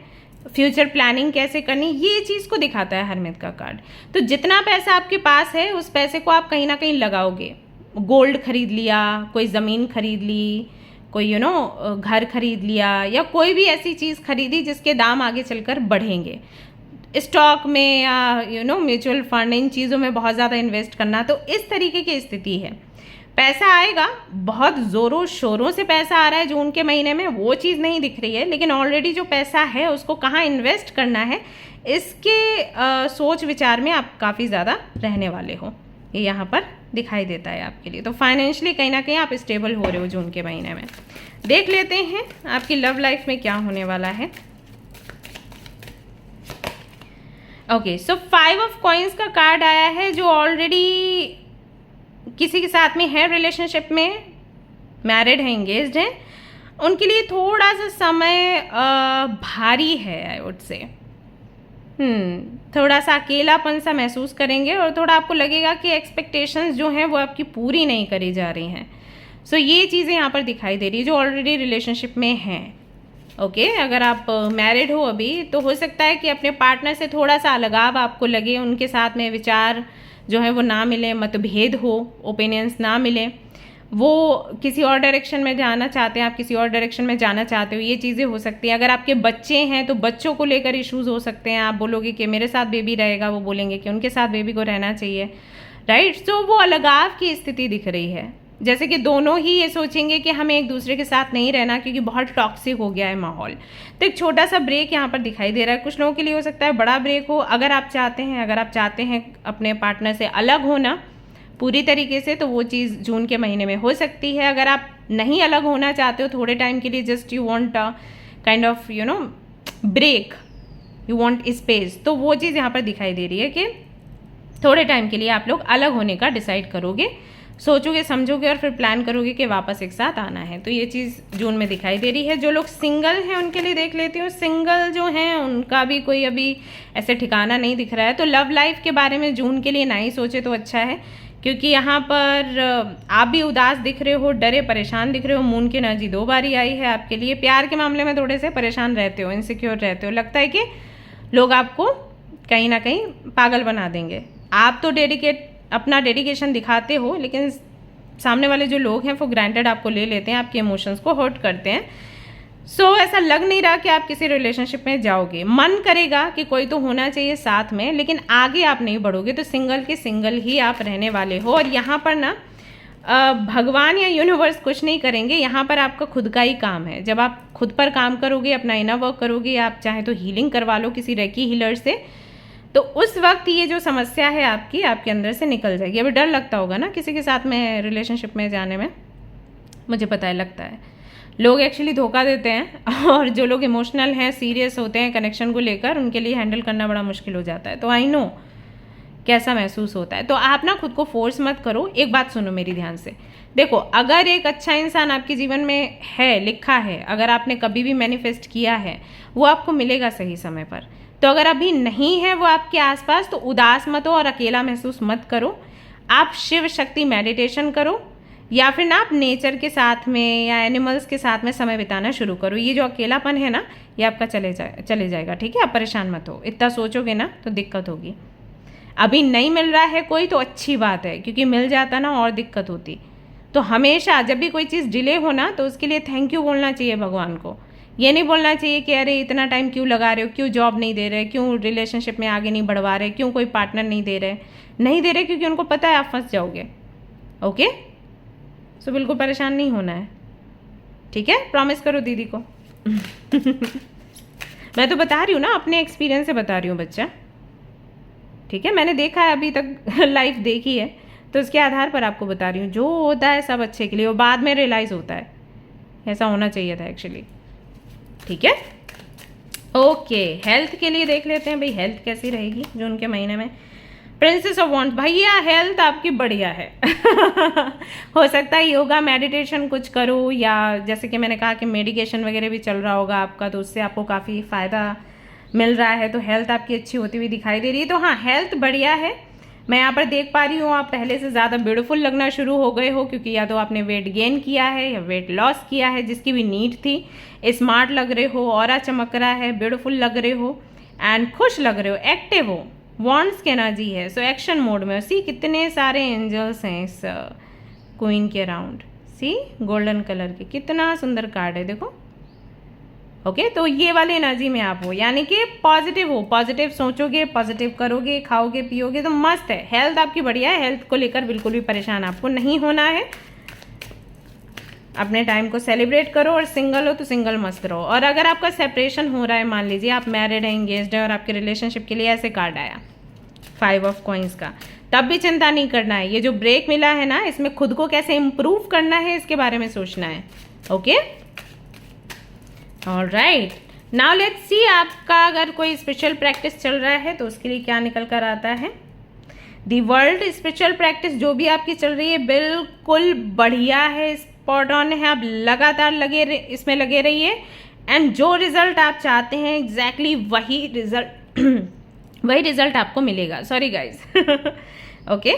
फ्यूचर प्लानिंग कैसे करनी, ये चीज़ को दिखाता है हरमित का कार्ड। तो जितना पैसा आपके पास है उस पैसे को आप कहीं ना कहीं लगाओगे, गोल्ड खरीद लिया, कोई ज़मीन खरीद ली, कोई घर खरीद लिया या कोई भी ऐसी चीज़ खरीदी जिसके दाम आगे चलकर बढ़ेंगे, स्टॉक में या म्यूचुअल फंड, इन चीज़ों में बहुत ज़्यादा इन्वेस्ट करना। तो इस तरीके की स्थिति है। पैसा आएगा, बहुत ज़ोरों शोरों से पैसा आ रहा है जून के महीने में, वो चीज़ नहीं दिख रही है, लेकिन ऑलरेडी जो पैसा है उसको कहाँ इन्वेस्ट करना है इसके सोच विचार में आप काफ़ी ज़्यादा रहने वाले हो, ये यहाँ पर दिखाई देता है आपके लिए। तो फाइनेंशियली कहीं ना कहीं आप स्टेबल हो रहे हो जून के महीने में। देख लेते हैं आपकी लव लाइफ में क्या होने वाला है। ओके, सो 5 ऑफ कॉइंस का कार्ड आया है। जो ऑलरेडी किसी के साथ में है, रिलेशनशिप में, मैरिड है, एंगेज्ड है, उनके लिए थोड़ा सा समय भारी है, आई वुड से। थोड़ा सा अकेलापन सा महसूस करेंगे और थोड़ा आपको लगेगा कि एक्सपेक्टेशंस जो हैं वो आपकी पूरी नहीं करी जा रही हैं। सो ये चीज़ें यहाँ पर दिखाई दे रही है जो ऑलरेडी रिलेशनशिप में हैं। ओके, अगर आप मैरिड हो अभी, तो हो सकता है कि अपने पार्टनर से थोड़ा सा अलगाव आपको लगे, उनके साथ में विचार जो है वो ना मिले, मतभेद हो, ओपिनियंस ना मिले, वो किसी और डायरेक्शन में जाना चाहते हैं, आप किसी और डायरेक्शन में जाना चाहते हो, ये चीज़ें हो सकती हैं। अगर आपके बच्चे हैं तो बच्चों को लेकर इश्यूज हो सकते हैं। आप बोलोगे कि मेरे साथ बेबी रहेगा, वो बोलेंगे कि उनके साथ बेबी को रहना चाहिए, राइट। तो वो अलगाव की स्थिति दिख रही है, जैसे कि दोनों ही ये सोचेंगे कि हमें एक दूसरे के साथ नहीं रहना क्योंकि बहुत टॉक्सिक हो गया है माहौल। तो एक छोटा सा ब्रेक यहाँ पर दिखाई दे रहा है। कुछ लोगों के लिए हो सकता है बड़ा ब्रेक हो। अगर आप चाहते हैं अपने पार्टनर से अलग होना पूरी तरीके से, तो वो चीज़ जून के महीने में हो सकती है। अगर आप नहीं अलग होना चाहते हो थोड़े टाइम के लिए, just you want kind of break, you want space, तो वो चीज़ यहाँ पर दिखाई दे रही है कि थोड़े टाइम के लिए आप लोग अलग होने का डिसाइड करोगे, सोचोगे, समझोगे और फिर प्लान करोगे कि वापस एक साथ आना है। तो ये चीज़ जून में दिखाई दे रही है। जो लोग सिंगल हैं उनके लिए देख लेती हूँ। सिंगल जो हैं उनका भी कोई अभी ऐसे ठिकाना नहीं दिख रहा है। तो लव लाइफ के बारे में जून के लिए ना ही सोचे तो अच्छा है, क्योंकि यहाँ पर आप भी उदास दिख रहे हो, डरे परेशान दिख रहे हो। मून की एनर्जी 2 बारी आई है आपके लिए। प्यार के मामले में थोड़े से परेशान रहते हो, इनसिक्योर रहते हो, लगता है कि लोग आपको कहीं ना कहीं पागल बना देंगे। आप तो अपना डेडिकेशन दिखाते हो, लेकिन सामने वाले जो लोग हैं वो ग्रांटेड आपको ले लेते हैं, आपके इमोशंस को हर्ट करते हैं। सो ऐसा लग नहीं रहा कि आप किसी रिलेशनशिप में जाओगे। मन करेगा कि कोई तो होना चाहिए साथ में, लेकिन आगे आप नहीं बढ़ोगे। तो सिंगल के सिंगल ही आप रहने वाले हो। और यहाँ पर ना भगवान या यूनिवर्स कुछ नहीं करेंगे, यहाँ पर आपका खुद का ही काम है। जब आप खुद पर काम करोगे, अपना इनर वर्क करोगे, आप चाहे तो हीलिंग करवा लो किसी रेकी हीलर से, तो उस वक्त ये जो समस्या है आपके अंदर से निकल जाएगी। अभी डर लगता होगा ना किसी के साथ में रिलेशनशिप में जाने में, मुझे पता है, लगता है। लोग एक्चुअली धोखा देते हैं, और जो लोग इमोशनल हैं, सीरियस होते हैं कनेक्शन को लेकर, उनके लिए हैंडल करना बड़ा मुश्किल हो जाता है। तो आई नो कैसा महसूस होता है। तो आप ना खुद को फोर्स मत करो। एक बात सुनो मेरी ध्यान से, देखो, अगर एक अच्छा इंसान आपके जीवन में है, लिखा है, अगर आपने कभी भी मैनिफेस्ट किया है, वो आपको मिलेगा सही समय पर। तो अगर अभी नहीं है वो आपके आसपास, तो उदास मत हो और अकेला महसूस मत करो। आप शिव शक्ति मेडिटेशन करो, या फिर ना आप नेचर के साथ में या एनिमल्स के साथ में समय बिताना शुरू करो। ये जो अकेलापन है ना, ये आपका चले जाएगा, ठीक है। आप परेशान मत हो, इतना सोचोगे ना तो दिक्कत होगी। अभी नहीं मिल रहा है कोई तो अच्छी बात है, क्योंकि मिल जाता ना और दिक्कत होती। तो हमेशा जब भी कोई चीज़ डिले हो ना, तो उसके लिए थैंक यू बोलना चाहिए भगवान को। ये नहीं बोलना चाहिए कि अरे इतना टाइम क्यों लगा रहे हो, क्यों जॉब नहीं दे रहे, क्यों रिलेशनशिप में आगे नहीं बढ़वा रहे, क्यों कोई पार्टनर नहीं दे रहे, क्योंकि उनको पता है आप फंस जाओगे। ओके, सो बिल्कुल परेशान नहीं होना है, ठीक है। प्रॉमिस करो दीदी को। मैं तो बता रही हूँ ना, अपने एक्सपीरियंस से बता रही हूँ बच्चा, ठीक है। मैंने देखा है, अभी तक लाइफ देखी है, तो उसके आधार पर आपको बता रही हूँ। जो होता है सब अच्छे के लिए, और बाद में रियलाइज़ होता है ऐसा होना चाहिए था एक्चुअली, ठीक है। ओके, हेल्थ के लिए देख लेते हैं भाई, हेल्थ कैसी रहेगी जून के महीने में। प्रिंसेस ऑफ वॉन्ड्स, भैया हेल्थ आपकी बढ़िया है। हो सकता है योगा मेडिटेशन कुछ करो, या जैसे कि मैंने कहा कि मेडिकेशन वगैरह भी चल रहा होगा आपका, तो उससे आपको काफ़ी फ़ायदा मिल रहा है। तो हेल्थ आपकी अच्छी होती हुई दिखाई दे रही है। तो हाँ, हेल्थ बढ़िया है। मैं यहाँ पर देख पा रही हूँ आप पहले से ज़्यादा ब्यूटीफुल लगना शुरू हो गए हो, क्योंकि या तो आपने वेट गेन किया है या वेट लॉस किया है, जिसकी भी नीड थी। स्मार्ट लग रहे हो, ऑरा चमक रहा है, ब्यूटीफुल लग रहे हो एंड खुश लग रहे हो, एक्टिव हो। वॉन्ड्स की एनर्जी है, सो एक्शन मोड में। सी कितने सारे एंजल्स हैं इस क्वीन के अराउंड, सी गोल्डन कलर के, कितना सुंदर कार्ड है देखो। ओके तो ये वाली एनर्जी में आप हो, यानी कि पॉजिटिव हो, पॉजिटिव सोचोगे, पॉजिटिव करोगे, खाओगे पियोगे तो मस्त है। हेल्थ आपकी बढ़िया है, हेल्थ को लेकर बिल्कुल भी परेशान आपको नहीं होना है। अपने टाइम को सेलिब्रेट करो, और सिंगल हो तो सिंगल मस्त रहो। और अगर आपका सेपरेशन हो रहा है, मान लीजिए आप मैरिड है, एंगेज्ड है और आपके रिलेशनशिप के लिए ऐसे कार्ड आया 5 ऑफ कॉइंस का, तब भी चिंता नहीं करना है। ये जो ब्रेक मिला है ना, इसमें खुद को कैसे इम्प्रूव करना है इसके बारे में सोचना है। Okay alright, now let's see आपका अगर कोई स्पिरिचुअल प्रैक्टिस चल रहा है तो उसके लिए क्या निकल कर आता है। दी वर्ल्ड स्पिरिचुअल प्रैक्टिस जो भी आपकी चल रही है बिल्कुल बढ़िया है, स्पॉट ऑन है। आप लगातार इसमें लगे रहिए, एंड जो रिजल्ट आप चाहते हैं एग्जैक्टली वही रिजल्ट आपको मिलेगा। सॉरी गाइज ओके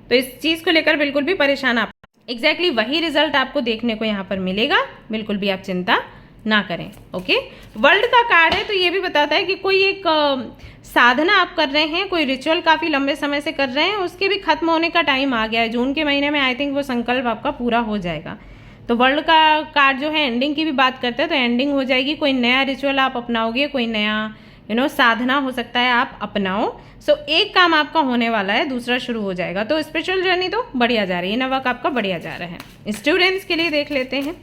तो इस चीज़ को लेकर बिल्कुल भी परेशान आप, एग्जैक्टली वही रिजल्ट आपको देखने को यहाँ पर मिलेगा, बिल्कुल भी आप चिंता ना करें। ओके वर्ल्ड का कार्ड है तो ये भी बताता है कि कोई एक साधना आप कर रहे हैं, कोई रिचुअल काफ़ी लंबे समय से कर रहे हैं, उसके भी खत्म होने का टाइम आ गया है। जून के महीने में आई थिंक वो संकल्प आपका पूरा हो जाएगा। तो वर्ल्ड का कार्ड जो है एंडिंग की भी बात करते हैं, तो एंडिंग हो जाएगी। कोई नया रिचुअल आप अपनाओगे, कोई नया साधना हो सकता है आप अपनाओ। सो एक काम आपका होने वाला है, दूसरा शुरू हो जाएगा। तो स्पिरिचुअल जर्नी तो बढ़िया जा रही है, नवक आपका बढ़िया जा रहा है। स्टूडेंट्स के लिए देख लेते हैं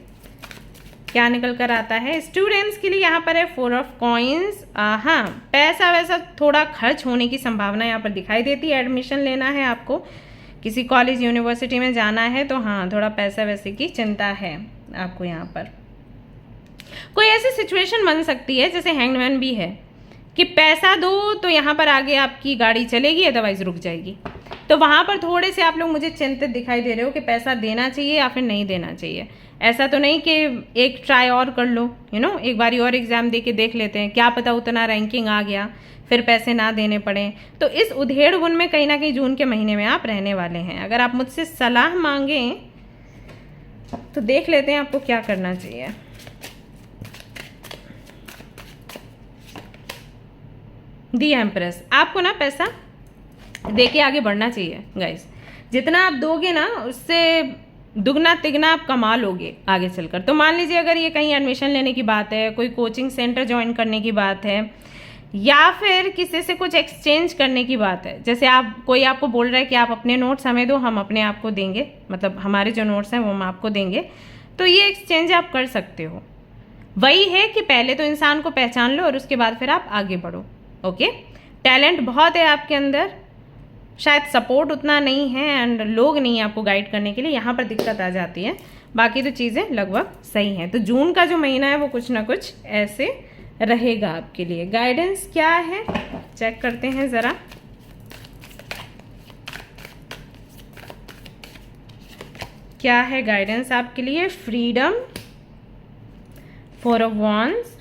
क्या निकल कर आता है। स्टूडेंट्स के लिए यहाँ पर है 4 ऑफ कॉइन्स। हाँ पैसा वैसा थोड़ा खर्च होने की संभावना यहाँ पर दिखाई देती है। एडमिशन लेना है आपको, किसी कॉलेज यूनिवर्सिटी में जाना है, तो हाँ थोड़ा पैसा वैसे की चिंता है आपको। यहाँ पर कोई ऐसी सिचुएशन बन सकती है जैसे हैंगमैन भी है कि पैसा दो तो यहाँ पर आगे आपकी गाड़ी चलेगी, अदरवाइज रुक जाएगी। तो वहाँ पर थोड़े से आप लोग मुझे चिंतित दिखाई दे रहे हो कि पैसा देना चाहिए या फिर नहीं देना चाहिए। ऐसा तो नहीं कि एक ट्राई और कर लो, एक बारी और एग्ज़ाम दे के देख लेते हैं, क्या पता उतना रैंकिंग आ गया फिर पैसे ना देने पड़े। तो इस उधेड़ बुन में कहीं ना कहीं जून के महीने में आप रहने वाले हैं। अगर आप मुझसे सलाह मांगें तो देख लेते हैं आपको क्या करना चाहिए। दी एम्प्रेस, आपको ना पैसा दे के आगे बढ़ना चाहिए गाइस। जितना आप दोगे ना उससे दुगना तिगना आप कमा लोगे आगे चलकर। तो मान लीजिए अगर ये कहीं एडमिशन लेने की बात है, कोई कोचिंग सेंटर ज्वाइन करने की बात है, या फिर किसी से कुछ एक्सचेंज करने की बात है, जैसे कोई आपको बोल रहा है कि आप अपने नोट्स हमें दो, हम अपने आप को देंगे, मतलब हमारे जो नोट्स हैं वो हम आपको देंगे, तो ये एक्सचेंज आप कर सकते हो। वही है कि पहले तो इंसान को पहचान लो और उसके बाद फिर आप आगे बढ़ो। ओके टैलेंट बहुत है आपके अंदर, शायद सपोर्ट उतना नहीं है एंड लोग नहीं है आपको गाइड करने के लिए, यहाँ पर दिक्कत आ जाती है। बाकी तो चीज़ें लगभग सही हैं। तो जून का जो महीना है वो कुछ ना कुछ ऐसे रहेगा आपके लिए। गाइडेंस क्या है चेक करते हैं ज़रा। क्या है गाइडेंस आपके लिए। Freedom, 4 of wands,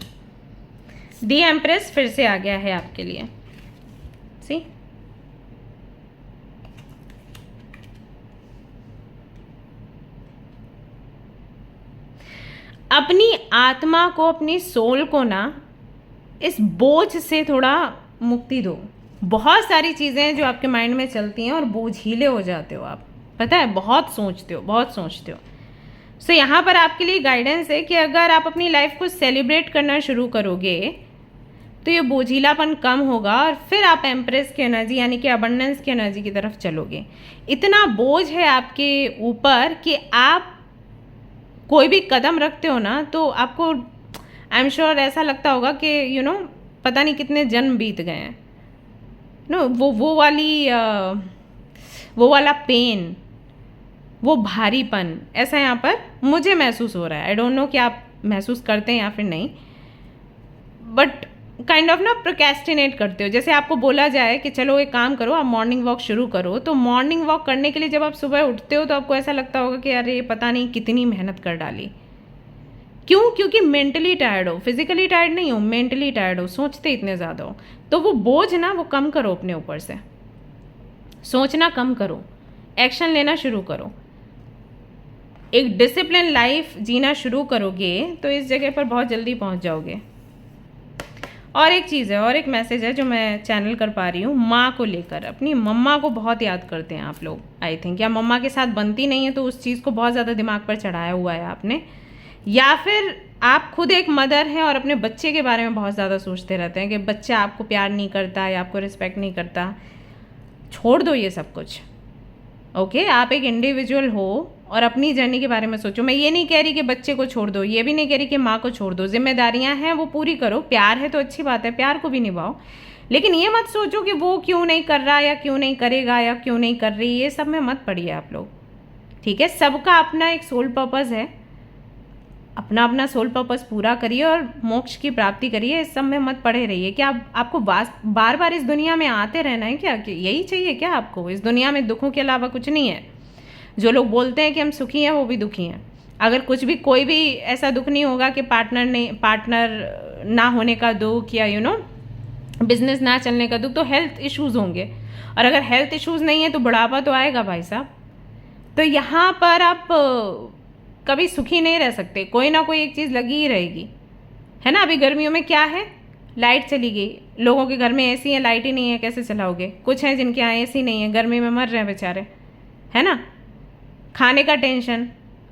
the empress फिर से आ गया है आपके लिए। सी अपनी आत्मा को, अपनी सोल को ना इस बोझ से थोड़ा मुक्ति दो। बहुत सारी चीज़ें जो आपके माइंड में चलती हैं और बोझीले हो जाते हो आप, पता है, बहुत सोचते हो। सो यहाँ पर आपके लिए गाइडेंस है कि अगर आप अपनी लाइफ को सेलिब्रेट करना शुरू करोगे तो ये बोझीलापन कम होगा और फिर आप एम्प्रेस की एनर्जी यानी कि अबंडेंस की एनर्जी की तरफ चलोगे। इतना बोझ है आपके ऊपर कि आप कोई भी कदम रखते हो ना तो आपको आई एम श्योर ऐसा लगता होगा कि पता नहीं कितने जन्म बीत गए हैं। वो वाला पेन, वो भारीपन ऐसा यहाँ पर मुझे महसूस हो रहा है। आई डोंट नो कि आप महसूस करते हैं या फिर नहीं, बट काइंड ऑफ ना प्रोक्रेस्टिनेट करते हो। जैसे आपको बोला जाए कि चलो एक काम करो, आप मॉर्निंग वॉक शुरू करो, तो मॉर्निंग वॉक करने के लिए जब आप सुबह उठते हो तो आपको ऐसा लगता होगा कि अरे पता नहीं कितनी मेहनत कर डाली। क्यों? क्योंकि मेंटली टायर्ड हो, फिजिकली टायर्ड नहीं हो, मेंटली टायर्ड हो, सोचते इतने ज़्यादा हो। तो वो बोझ ना वो कम करो अपने ऊपर से, सोचना कम करो, एक्शन लेना शुरू करो, एक डिसिप्लिन लाइफ जीना शुरू करोगे तो इस जगह पर बहुत जल्दी पहुंच जाओगे। और एक चीज़ है, और एक मैसेज है जो मैं चैनल कर पा रही हूँ, माँ को लेकर। अपनी मम्मा को बहुत याद करते हैं आप लोग, आई थिंक, या मम्मा के साथ बनती नहीं है तो उस चीज़ को बहुत ज़्यादा दिमाग पर चढ़ाया हुआ है आपने, या फिर आप खुद एक मदर हैं और अपने बच्चे के बारे में बहुत ज़्यादा सोचते रहते हैं कि बच्चा आपको प्यार नहीं करता या आपको रिस्पेक्ट नहीं करता। छोड़ दो ये सब कुछ, ओके? आप एक इंडिविजुअल हो और अपनी जर्नी के बारे में सोचो। मैं ये नहीं कह रही कि बच्चे को छोड़ दो, ये भी नहीं कह रही कि माँ को छोड़ दो। जिम्मेदारियां हैं वो पूरी करो, प्यार है तो अच्छी बात है, प्यार को भी निभाओ, लेकिन ये मत सोचो कि वो क्यों नहीं कर रहा या क्यों नहीं करेगा या क्यों नहीं कर रही, ये सब में मत पड़िए आप लोग, ठीक है? सबका अपना एक सोल पर्पस है, अपना अपना सोल पर्पस पूरा करिए और मोक्ष की प्राप्ति करिए। इस सब में मत पड़े रहिए कि आपको बार बार इस दुनिया में आते रहना है क्या? कि यही चाहिए क्या आपको? इस दुनिया में दुखों के अलावा कुछ नहीं है। जो लोग बोलते हैं कि हम सुखी हैं वो भी दुखी हैं। अगर कुछ भी, कोई भी ऐसा दुख नहीं होगा कि पार्टनर ना होने का दुख या बिजनेस ना चलने का दुख, तो हेल्थ इश्यूज होंगे, और अगर हेल्थ इश्यूज नहीं है तो बुढ़ापा तो आएगा भाई साहब। तो यहाँ पर आप कभी सुखी नहीं रह सकते, कोई ना कोई एक चीज़ लगी ही रहेगी, है ना? अभी गर्मियों में क्या है, लाइट चली गई, लोगों के घर में एसी है, लाइट ही नहीं है, कैसे चलाओगे? कुछ हैं जिनके यहाँ एसी नहीं है, गर्मी में मर रहे हैं बेचारे, है ना? खाने का टेंशन,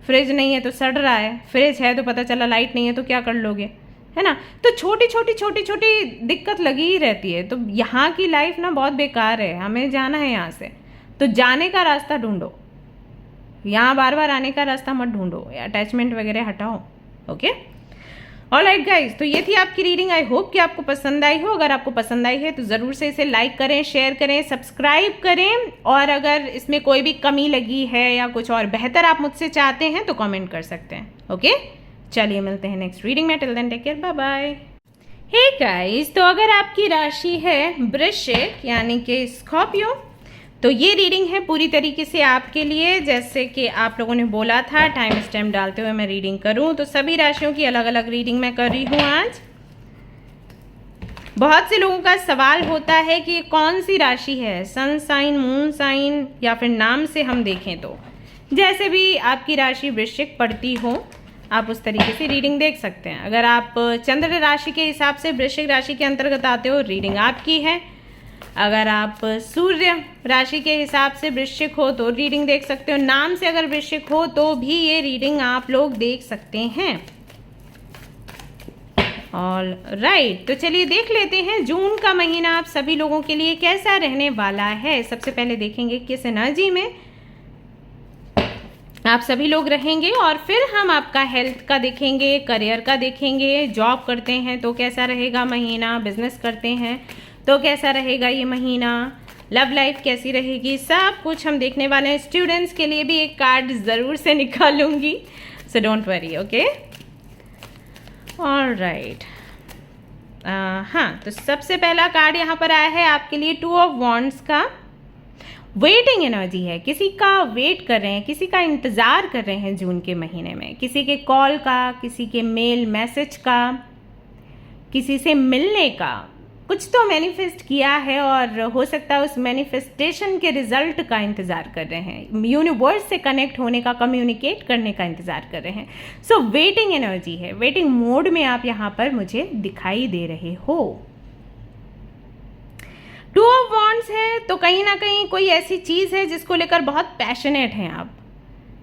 फ्रिज नहीं है तो सड़ रहा है, फ्रिज है तो पता चला लाइट नहीं है, तो क्या कर लोगे, है ना? तो छोटी छोटी दिक्कत लगी ही रहती है। तो यहाँ की लाइफ ना बहुत बेकार है, हमें जाना है यहाँ से, तो जाने का रास्ता ढूंढो, यहाँ बार बार आने का रास्ता मत ढूंढो, अटैचमेंट वगैरह हटाओ, ओके? ऑलराइट गाइज, तो ये थी आपकी रीडिंग। आई होप कि आपको पसंद आई हो। अगर आपको पसंद आई है तो ज़रूर से इसे लाइक करें, शेयर करें, सब्सक्राइब करें, और अगर इसमें कोई भी कमी लगी है या कुछ और बेहतर आप मुझसे चाहते हैं तो कमेंट कर सकते हैं, ओके? चलिए मिलते हैं नेक्स्ट रीडिंग में, till then take care, bye bye. Hey guys, तो अगर आपकी राशि है वृश्चिक यानी कि स्कॉर्पियो, तो ये रीडिंग है पूरी तरीके से आपके लिए। जैसे कि आप लोगों ने बोला था टाइम स्टैम्प डालते हुए मैं रीडिंग करूं, तो सभी राशियों की अलग अलग रीडिंग मैं कर रही हूं आज। बहुत से लोगों का सवाल होता है कि कौन सी राशि है, सन साइन, मून साइन, या फिर नाम से हम देखें तो जैसे भी आपकी राशि वृश्चिक पड़ती हो आप उस तरीके से रीडिंग देख सकते हैं। अगर आप चंद्र राशि के हिसाब से वृश्चिक राशि के अंतर्गत आते हो, रीडिंग आपकी है। अगर आप सूर्य राशि के हिसाब से वृश्चिक हो तो रीडिंग देख सकते हो। नाम से अगर वृश्चिक हो तो भी ये रीडिंग आप लोग देख सकते हैं। ऑल राइट, तो चलिए देख लेते हैं जून का महीना आप सभी लोगों के लिए कैसा रहने वाला है। सबसे पहले देखेंगे किस एनर्जी में आप सभी लोग रहेंगे, और फिर हम आपका हेल्थ का देखेंगे, करियर का देखेंगे, जॉब करते हैं तो कैसा रहेगा महीना, बिजनेस करते हैं तो कैसा रहेगा ये महीना, लव लाइफ कैसी रहेगी, सब कुछ हम देखने वाले हैं। स्टूडेंट्स के लिए भी एक कार्ड ज़रूर से निकालूंगी, so don't worry, okay? All right, हाँ, तो सबसे पहला कार्ड यहाँ पर आया है आपके लिए टू ऑफ वॉन्ड्स का। वेटिंग एनर्जी है, किसी का वेट कर रहे हैं, किसी का इंतज़ार कर रहे हैं जून के महीने में, किसी के कॉल का, किसी के मेल मैसेज का, किसी से मिलने का। कुछ तो मैनिफेस्ट किया है और हो सकता है उस मैनिफेस्टेशन के रिजल्ट का इंतज़ार कर रहे हैं, यूनिवर्स से कनेक्ट होने का, कम्युनिकेट करने का इंतज़ार कर रहे हैं। सो वेटिंग एनर्जी है, वेटिंग मोड में आप यहाँ पर मुझे दिखाई दे रहे हो। टू ऑफ वॉन्ड्स है तो कहीं ना कहीं कोई ऐसी चीज़ है जिसको लेकर बहुत पैशनेट हैं आप,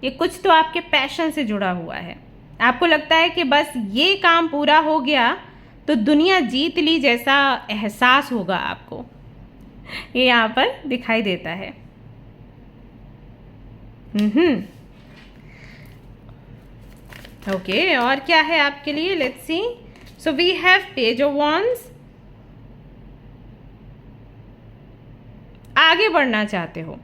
ये कुछ तो आपके पैशन से जुड़ा हुआ है। आपको लगता है कि बस ये काम पूरा हो गया तो दुनिया जीत ली जैसा एहसास होगा आपको, ये यहाँ पर दिखाई देता है। ओके, और क्या है आपके लिए, let's see. So we have page of wands, आगे बढ़ना चाहते हो,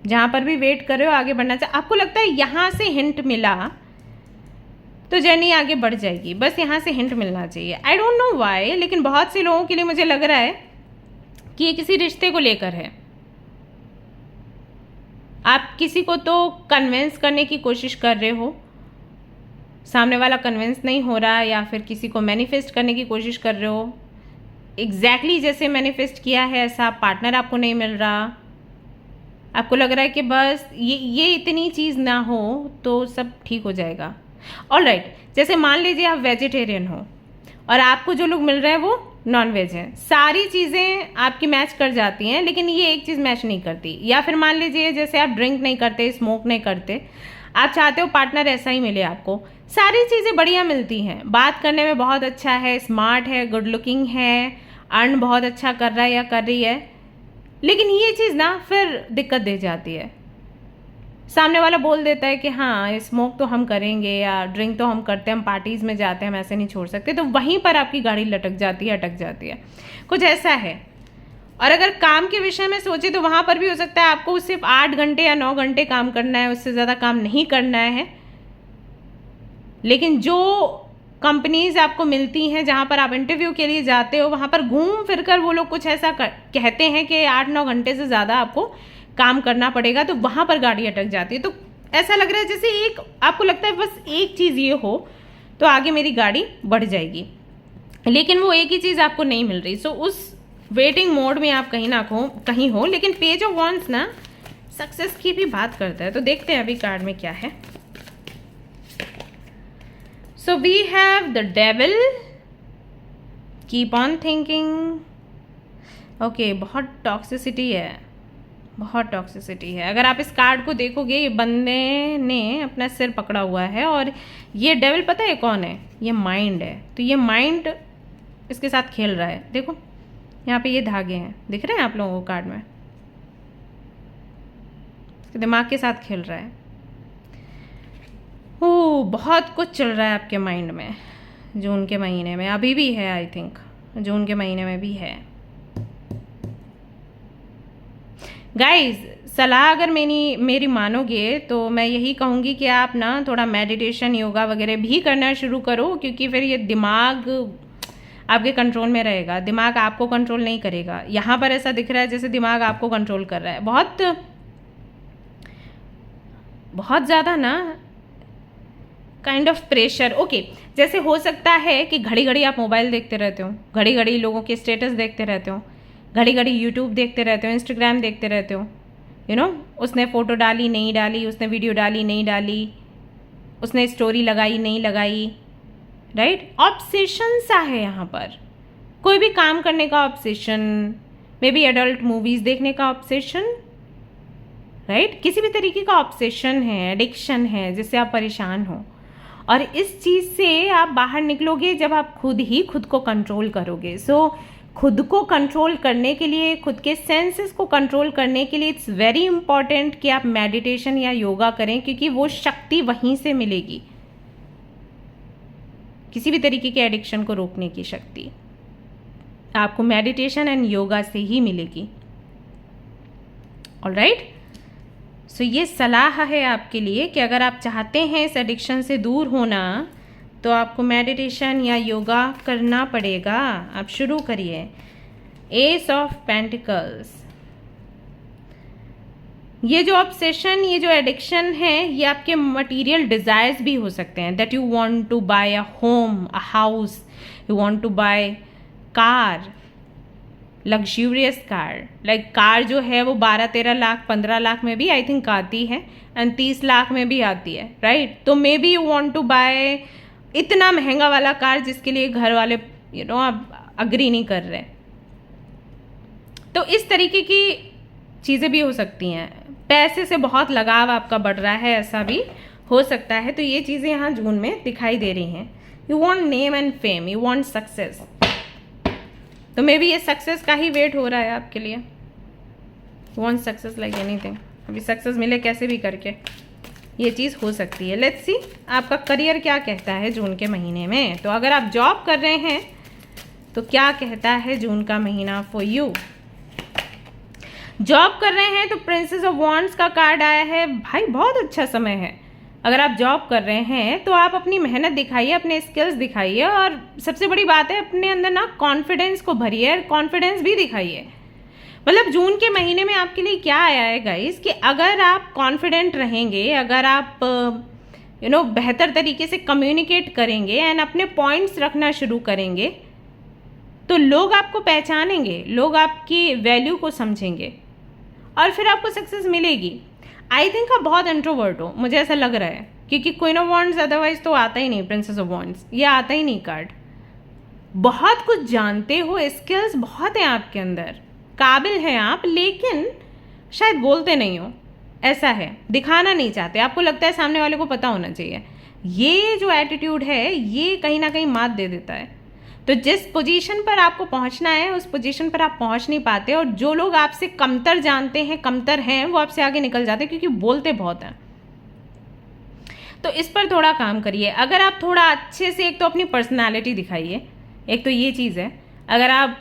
जहां पर भी वेट कर रहे हो आगे बढ़ना चाहते, आपको लगता है यहां से हिंट मिला तो जर्नी आगे बढ़ जाएगी, बस यहाँ से हिंट मिलना चाहिए। आई डोंट नो वाई, लेकिन बहुत से लोगों के लिए मुझे लग रहा है कि ये किसी रिश्ते को लेकर है। आप किसी को तो कन्विंस करने की कोशिश कर रहे हो, सामने वाला कन्विंस नहीं हो रहा, या फिर किसी को मैनिफेस्ट करने की कोशिश कर रहे हो। एग्जैक्टली जैसे मैनिफेस्ट किया है ऐसा पार्टनर आपको नहीं मिल रहा, आपको लग रहा है कि बस ये इतनी चीज़ ना हो तो सब ठीक हो जाएगा। ऑल राइट, जैसे मान लीजिए आप वेजिटेरियन हो और आपको जो लोग मिल रहे हैं वो नॉन वेज हैं। सारी चीज़ें आपकी मैच कर जाती हैं, लेकिन ये एक चीज़ मैच नहीं करती। या फिर मान लीजिए जैसे आप ड्रिंक नहीं करते, स्मोक नहीं करते, आप चाहते हो पार्टनर ऐसा ही मिले आपको, सारी चीज़ें बढ़िया मिलती हैं, बात करने में बहुत अच्छा है, स्मार्ट है, गुड लुकिंग है, अर्न बहुत अच्छा कर रहा है या कर रही है, लेकिन ये चीज़ ना फिर दिक्कत दे जाती है। सामने वाला बोल देता है कि हाँ स्मोक तो हम करेंगे या ड्रिंक तो हम करते हैं, हम पार्टीज़ में जाते हैं, हम ऐसे नहीं छोड़ सकते, तो वहीं पर आपकी गाड़ी लटक जाती है, अटक जाती है, कुछ ऐसा है। और अगर काम के विषय में सोचे तो वहाँ पर भी हो सकता है आपको सिर्फ 8 घंटे या 9 घंटे काम करना है, उससे ज़्यादा काम नहीं करना है। लेकिन जो कंपनीज आपको मिलती हैं जहाँ पर आप इंटरव्यू के लिए जाते हो, वहाँ पर घूम फिर कर वो लोग कुछ ऐसा कहते हैं कि 8-9 घंटे से ज़्यादा आपको काम करना पड़ेगा, तो वहाँ पर गाड़ी अटक जाती है। तो ऐसा लग रहा है जैसे एक आपको लगता है बस एक चीज़ ये हो तो आगे मेरी गाड़ी बढ़ जाएगी, लेकिन वो एक ही चीज़ आपको नहीं मिल रही। सो उस वेटिंग मोड में आप कहीं हो। लेकिन पेज ऑफ वॉन्ड्स ना सक्सेस की भी बात करता है, तो देखते हैं अभी कार्ड में क्या है। So we have the devil, keep on thinking. Okay, बहुत टॉक्सिसिटी है, बहुत टॉक्सिसिटी है। अगर आप इस कार्ड को देखोगे, ये बंदे ने अपना सिर पकड़ा हुआ है और ये डेविल पता है कौन है? ये माइंड है। तो ये माइंड इसके साथ खेल रहा है। देखो यहाँ पे ये धागे हैं, दिख रहे हैं आप लोगों को कार्ड में? इसके दिमाग के साथ खेल रहा है। ओह, बहुत कुछ चल रहा है आपके माइंड में जून के महीने में, अभी भी है, आई थिंक जून के महीने में भी है। गाइज, सलाह अगर मेरी मानोगे तो मैं यही कहूँगी कि आप ना थोड़ा मेडिटेशन, योगा वगैरह भी करना शुरू करो, क्योंकि फिर ये दिमाग आपके कंट्रोल में रहेगा, दिमाग आपको कंट्रोल नहीं करेगा। यहाँ पर ऐसा दिख रहा है जैसे दिमाग आपको कंट्रोल कर रहा है, बहुत ज़्यादा ना काइंड ऑफ प्रेशर। ओके, जैसे हो सकता है कि घड़ी घड़ी आप मोबाइल देखते रहते हो, घड़ी घड़ी लोगों के स्टेटस देखते रहते हो, घड़ी घड़ी यूट्यूब देखते रहते हो, इंस्टाग्राम देखते रहते हो, उसने फ़ोटो डाली नहीं डाली, उसने वीडियो डाली नहीं डाली, उसने स्टोरी लगाई नहीं लगाई, राइट? ऑब्सेशन सा है यहाँ पर, कोई भी काम करने का obsession, may be adult movies देखने का ऑब्सेशन, राइट? किसी भी तरीके का ऑब्सेशन है, एडिक्शन है जिससे आप परेशान हो। और इस चीज़ से आप बाहर निकलोगे जब आप खुद ही खुद को कंट्रोल करोगे। सो खुद को कंट्रोल करने के लिए, खुद के सेंसेस को कंट्रोल करने के लिए इट्स वेरी इंपॉर्टेंट कि आप मेडिटेशन या योगा करें, क्योंकि वो शक्ति वहीं से मिलेगी, किसी भी तरीके के एडिक्शन को रोकने की शक्ति आपको मेडिटेशन एंड योगा से ही मिलेगी। ऑलराइट, सो ये सलाह है आपके लिए कि अगर आप चाहते हैं इस एडिक्शन से दूर होना तो आपको मेडिटेशन या योगा करना पड़ेगा। आप शुरू करिए। एस ऑफ पेंटिकल्स, ये जो ऑब्सेशन, ये जो एडिक्शन है, ये आपके मटेरियल डिजायर्स भी हो सकते हैं, that you want to buy a home, a house, you want to buy car, luxurious car. Like car जो है वो 12-13 लाख 15 लाख में भी आई थिंक आती है, एंड 30 लाख में भी आती है, राइट? तो maybe you want to buy इतना महंगा वाला कार जिसके लिए घर वाले आप अग्री नहीं कर रहे। तो इस तरीके की चीज़ें भी हो सकती हैं। पैसे से बहुत लगाव आपका बढ़ रहा है, ऐसा भी हो सकता है। तो ये चीज़ें यहाँ जून में दिखाई दे रही हैं। You want name and fame, you want success, तो मे बी ये सक्सेस का ही वेट हो रहा है आपके लिए। You want success like anything, अभी सक्सेस मिले कैसे भी करके, ये चीज़ हो सकती है। लेट्स सी आपका करियर क्या कहता है जून के महीने में। तो अगर आप जॉब कर रहे हैं तो क्या कहता है जून का महीना फॉर यू। जॉब कर रहे हैं तो प्रिंसेस ऑफ वॉन्ड्स का कार्ड आया है। भाई बहुत अच्छा समय है। अगर आप जॉब कर रहे हैं तो आप अपनी मेहनत दिखाइए, अपने स्किल्स दिखाइए, और सबसे बड़ी बात है अपने अंदर ना कॉन्फिडेंस को भरिए, कॉन्फिडेंस भी दिखाइए। मतलब जून के महीने में आपके लिए क्या आया है गाइस, कि अगर आप कॉन्फिडेंट रहेंगे, अगर आप बेहतर तरीके से कम्युनिकेट करेंगे एंड अपने पॉइंट्स रखना शुरू करेंगे, तो लोग आपको पहचानेंगे, लोग आपकी वैल्यू को समझेंगे और फिर आपको सक्सेस मिलेगी। आई थिंक आप बहुत इंट्रोवर्ट हो, मुझे ऐसा लग रहा है, क्योंकि क्वीन ऑफ वॉन्ड्स अदरवाइज तो आता ही नहीं, प्रिंसेस ऑफ वॉन्ड्स ये आता ही नहीं कार्ड। बहुत कुछ जानते हो, स्किल्स बहुत हैं आपके अंदर, काबिल हैं आप, लेकिन शायद बोलते नहीं हो। ऐसा है, दिखाना नहीं चाहते, आपको लगता है सामने वाले को पता होना चाहिए। ये जो एटीट्यूड है ये कहीं ना कहीं मात दे देता है। तो जिस पोजीशन पर आपको पहुंचना है उस पोजीशन पर आप पहुंच नहीं पाते, और जो लोग आपसे कमतर जानते हैं, कमतर हैं, वो आपसे आगे निकल जाते हैं क्योंकि बोलते बहुत हैं। तो इस पर थोड़ा काम करिए। अगर आप थोड़ा अच्छे से, एक तो अपनी पर्सनालिटी दिखाइए, एक तो ये चीज़ है। अगर आप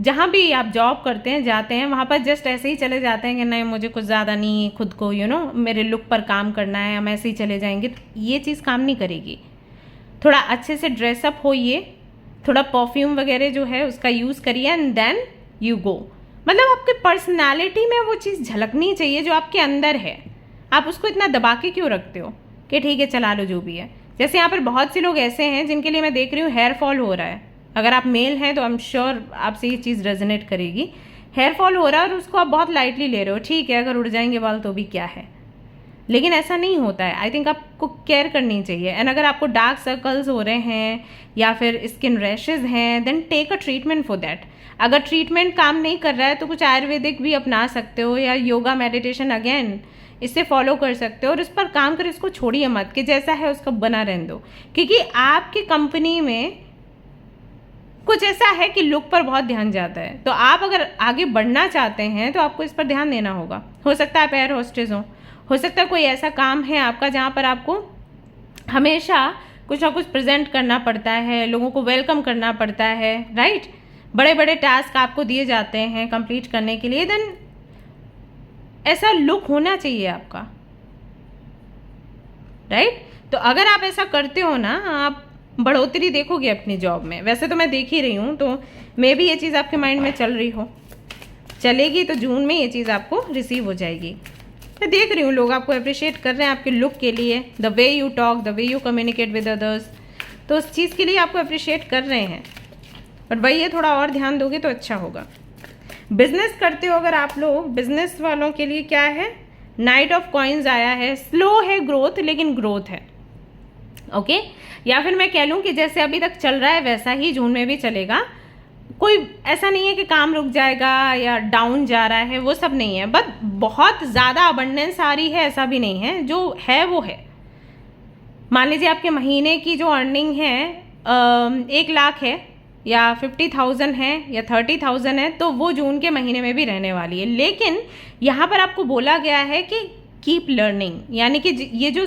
जहाँ भी आप जॉब करते हैं, जाते हैं, वहाँ पर जस्ट ऐसे ही चले जाते हैं कि नहीं मुझे कुछ ज़्यादा नहीं, खुद को मेरे लुक पर काम करना है, हम ऐसे ही चले जाएंगे, तो ये चीज़ काम नहीं करेगी। थोड़ा अच्छे से ड्रेसअप होइए, थोड़ा परफ्यूम वगैरह जो है उसका यूज़ करिए, एंड देन यू गो। मतलब आपके पर्सनालिटी में वो चीज़ झलकनी चाहिए जो आपके अंदर है। आप उसको इतना दबा के क्यों रखते हो कि ठीक है चला लो जो भी है। जैसे यहाँ पर बहुत से लोग ऐसे हैं जिनके लिए मैं देख रही हूँ हेयर फॉल हो रहा है। अगर आप मेल हैं तो आई एम श्योर आपसे ये चीज़ रेजोनेट करेगी। हेयर फॉल हो रहा है और उसको आप बहुत लाइटली ले रहे हो। ठीक है, अगर उड़ जाएंगे बाल तो भी क्या है, लेकिन ऐसा नहीं होता है। आई थिंक आपको केयर करनी चाहिए। एंड अगर आपको डार्क सर्कल्स हो रहे हैं या फिर स्किन रैशेज हैं, then take a treatment for that. अगर ट्रीटमेंट काम नहीं कर रहा है तो कुछ आयुर्वेदिक भी अपना सकते हो, या योगा मेडिटेशन अगेन इससे फॉलो कर सकते हो, और इस पर काम करें। इसको छोड़िए मत कि जैसा है उसका बना रहने दो, क्योंकि आपकी कंपनी में कुछ ऐसा है कि लुक पर बहुत ध्यान जाता है। तो आप अगर आगे बढ़ना चाहते हैं तो आपको इस पर ध्यान देना होगा। हो सकता है आप एयर होस्टेस हो सकता है कोई ऐसा काम है आपका जहाँ पर आपको हमेशा कुछ ना कुछ प्रेजेंट करना पड़ता है, लोगों को वेलकम करना पड़ता है, राइट। बड़े बड़े टास्क आपको दिए जाते हैं कंप्लीट करने के लिए, देन ऐसा लुक होना चाहिए आपका, राइट। तो अगर आप ऐसा करते हो ना, आप बढ़ोतरी देखोगे अपनी जॉब में। वैसे तो मैं देख ही रही हूँ, तो मे भी ये चीज़ आपके माइंड में चल रही हो, चलेगी तो जून में ये चीज़ आपको रिसीव हो जाएगी। मैं देख रही हूँ लोग आपको अप्रिशिएट कर रहे हैं आपके लुक के लिए, the way you talk, the way you communicate with others, तो उस चीज़ के लिए आपको अप्रिशिएट कर रहे हैं। और वही है, थोड़ा और ध्यान दोगे तो अच्छा होगा। बिजनेस करते हो अगर आप लोग, बिजनेस वालों के लिए क्या है, नाइट ऑफ कॉइन्स आया है। स्लो है ग्रोथ, लेकिन ग्रोथ है, ओके। या फिर मैं कह लूँ कि जैसे अभी तक चल रहा है वैसा ही जून में भी चलेगा। कोई ऐसा नहीं है कि काम रुक जाएगा या डाउन जा रहा है, वो सब नहीं है। बट बहुत ज़्यादा अबंडेंस आ रही है ऐसा भी नहीं है, जो है वो है। मान लीजिए आपके महीने की जो अर्निंग है 1 लाख है, या 50,000 है, या 30,000 है, तो वो जून के महीने में भी रहने वाली है। लेकिन यहाँ पर आपको बोला गया है कि कीप लर्निंग, यानी कि ये जो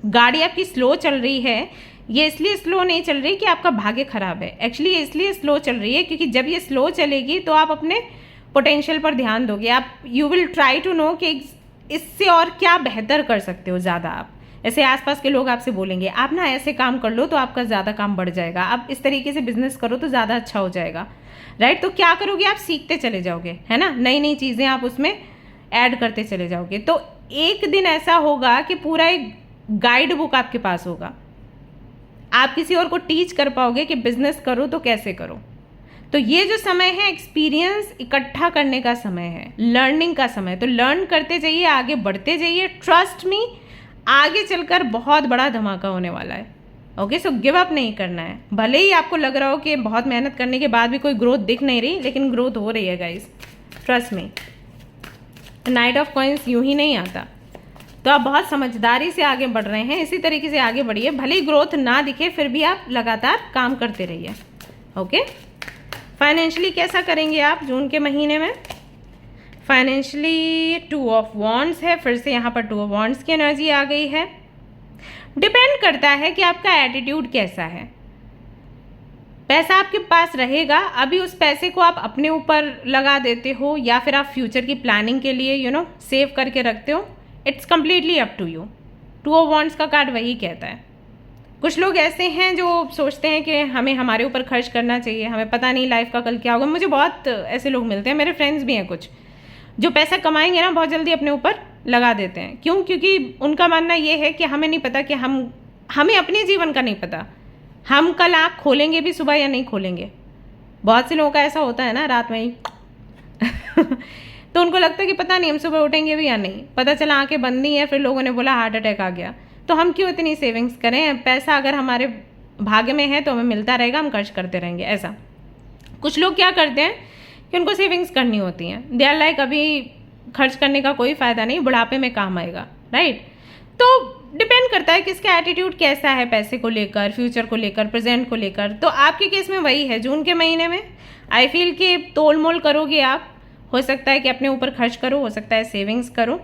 गाड़ी आपकी स्लो चल रही है, ये इसलिए स्लो नहीं चल रही कि आपका भाग्य खराब है। एक्चुअली इसलिए स्लो चल रही है क्योंकि जब ये स्लो चलेगी तो आप अपने पोटेंशियल पर ध्यान दोगे। आप you will try to know कि इससे और क्या बेहतर कर सकते हो ज़्यादा। आप ऐसे आसपास के लोग आपसे बोलेंगे आप ना ऐसे काम कर लो तो आपका ज़्यादा काम बढ़ जाएगा, आप इस तरीके से बिजनेस करो तो ज़्यादा अच्छा हो जाएगा, राइट। तो क्या करोगे, आप सीखते चले जाओगे, है ना, नई नई चीज़ें आप उसमें ऐड करते चले जाओगे। तो एक दिन ऐसा होगा कि पूरा एक गाइड बुक आपके पास होगा, आप किसी और को टीच कर पाओगे कि बिजनेस करो तो कैसे करो। तो ये जो समय है एक्सपीरियंस इकट्ठा करने का समय है, लर्निंग का समय। तो लर्न करते जाइए, आगे बढ़ते जाइए। ट्रस्ट मी, आगे चलकर बहुत बड़ा धमाका होने वाला है, ओके। सो गिव अप नहीं करना है। भले ही आपको लग रहा हो कि बहुत मेहनत करने के बाद भी कोई ग्रोथ दिख नहीं रही, लेकिन ग्रोथ हो रही है guys, trust me. Night of coins यूं ही नहीं आता। तो आप बहुत समझदारी से आगे बढ़ रहे हैं, इसी तरीके से आगे बढ़िए। भले ही ग्रोथ ना दिखे फिर भी आप लगातार काम करते रहिए, ओके। फाइनेंशियली कैसा करेंगे आप जून के महीने में? फाइनेंशियली 2 ऑफ वॉन्ड्स है, फिर से यहाँ पर 2 ऑफ वॉन्ड्स की एनर्जी आ गई है। डिपेंड करता है कि आपका एटीट्यूड कैसा है। पैसा आपके पास रहेगा, अभी उस पैसे को आप अपने ऊपर लगा देते हो या फिर आप फ्यूचर की प्लानिंग के लिए सेव करके रखते हो, it's completely up to you. 2 of wands का कार्ड वही कहता है। कुछ लोग ऐसे हैं जो सोचते हैं कि हमें हमारे ऊपर खर्च करना चाहिए, हमें पता नहीं लाइफ का कल क्या होगा। मुझे बहुत ऐसे लोग मिलते हैं, मेरे फ्रेंड्स भी हैं कुछ, जो पैसा कमाएंगे ना बहुत जल्दी अपने ऊपर लगा देते हैं। क्यों? क्योंकि उनका मानना ये है कि हमें नहीं पता कि हमें अपने जीवन का नहीं पता, हम कल आँख खोलेंगे भी सुबह या नहीं खोलेंगे। बहुत से लोगों का ऐसा होता है ना, रात में ही तो उनको लगता है कि पता नहीं हम सुबह उठेंगे भी या नहीं, पता चला आंखें बंद नहीं है, फिर लोगों ने बोला हार्ट अटैक आ गया। तो हम क्यों इतनी सेविंग्स करें? पैसा अगर हमारे भाग्य में है तो हमें मिलता रहेगा, हम खर्च करते रहेंगे। ऐसा कुछ लोग क्या करते हैं कि उनको सेविंग्स करनी होती हैं, दे आर लाइक अभी खर्च करने का कोई फ़ायदा नहीं, बुढ़ापे में काम आएगा, राइट। तो डिपेंड करता है कि इसका एटीट्यूड कैसा है पैसे को लेकर, फ्यूचर को लेकर, प्रेजेंट को लेकर। तो आपके केस में वही है, जून के महीने में आई फील कि तोल मोल करोगे आप, हो सकता है कि अपने ऊपर खर्च करो, हो सकता है सेविंग्स करो।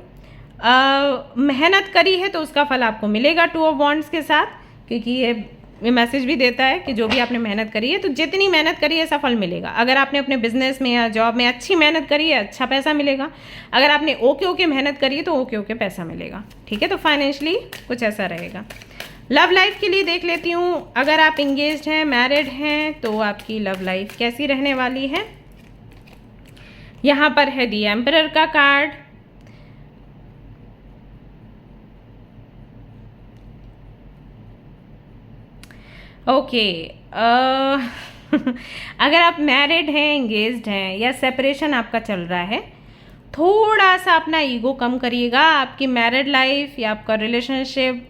मेहनत करी है तो उसका फल आपको मिलेगा 2 ऑफ वॉन्ड्स के साथ, क्योंकि ये मैसेज भी देता है कि जो भी आपने मेहनत करी है तो जितनी मेहनत करी है ऐसा फल मिलेगा। अगर आपने अपने बिजनेस में या जॉब में अच्छी मेहनत करी है अच्छा पैसा मिलेगा, अगर आपने ओके मेहनत करी है तो ओके पैसा मिलेगा, ठीक है। तो फाइनेंशियली कुछ ऐसा रहेगा। लव लाइफ के लिए देख लेती हूँ, अगर आप इंगेज्ड हैं, मैरिड हैं, तो आपकी लव लाइफ कैसी रहने वाली है। यहाँ पर है दी एम्परर का कार्ड, ओके अगर आप मैरिड हैं, इंगेज्ड हैं या सेपरेशन आपका चल रहा है, थोड़ा सा अपना ईगो कम करिएगा। आपकी मैरिड लाइफ या आपका रिलेशनशिप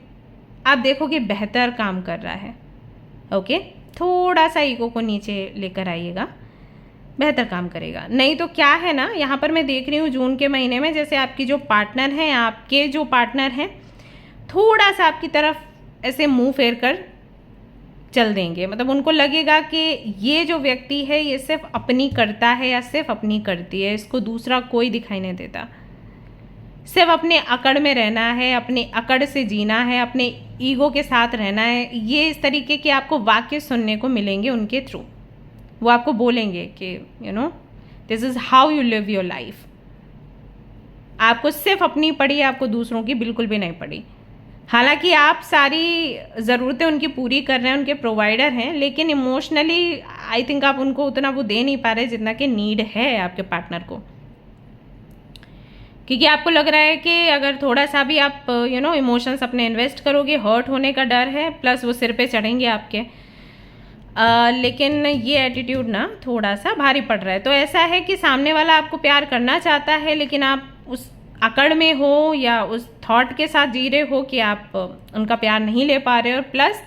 आप देखोगे बेहतर काम कर रहा है, ओके। थोड़ा सा ईगो को नीचे लेकर आइएगा, बेहतर काम करेगा। नहीं तो क्या है ना, यहाँ पर मैं देख रही हूँ जून के महीने में जैसे आपकी जो पार्टनर हैं, आपके जो पार्टनर हैं, थोड़ा सा आपकी तरफ ऐसे मुंह फेर कर चल देंगे। मतलब उनको लगेगा कि ये जो व्यक्ति है ये सिर्फ अपनी करता है या सिर्फ अपनी करती है, इसको दूसरा कोई दिखाई नहीं देता, सिर्फ अपने अकड़ में रहना है, अपने अकड़ से जीना है, अपने ईगो के साथ रहना है। ये इस तरीके के आपको वाक्य सुनने को मिलेंगे उनके थ्रू। वो आपको बोलेंगे कि this is how you live your life. आपको सिर्फ अपनी पड़ी, आपको दूसरों की बिल्कुल भी नहीं पड़ी। हालांकि आप सारी ज़रूरतें उनकी पूरी कर रहे हैं, उनके प्रोवाइडर हैं, लेकिन इमोशनली आई थिंक आप उनको उतना वो दे नहीं पा रहे जितना कि नीड है आपके पार्टनर को। क्योंकि आपको लग रहा है कि अगर थोड़ा सा भी आप इमोशंस अपने इन्वेस्ट करोगे, हर्ट होने का डर है, प्लस वो सिर पे चढ़ेंगे आपके। लेकिन ये एटीट्यूड ना थोड़ा सा भारी पड़ रहा है। तो ऐसा है कि सामने वाला आपको प्यार करना चाहता है, लेकिन आप उस अकड़ में हो या उस थॉट के साथ जी रहे हो कि आप उनका प्यार नहीं ले पा रहे, और प्लस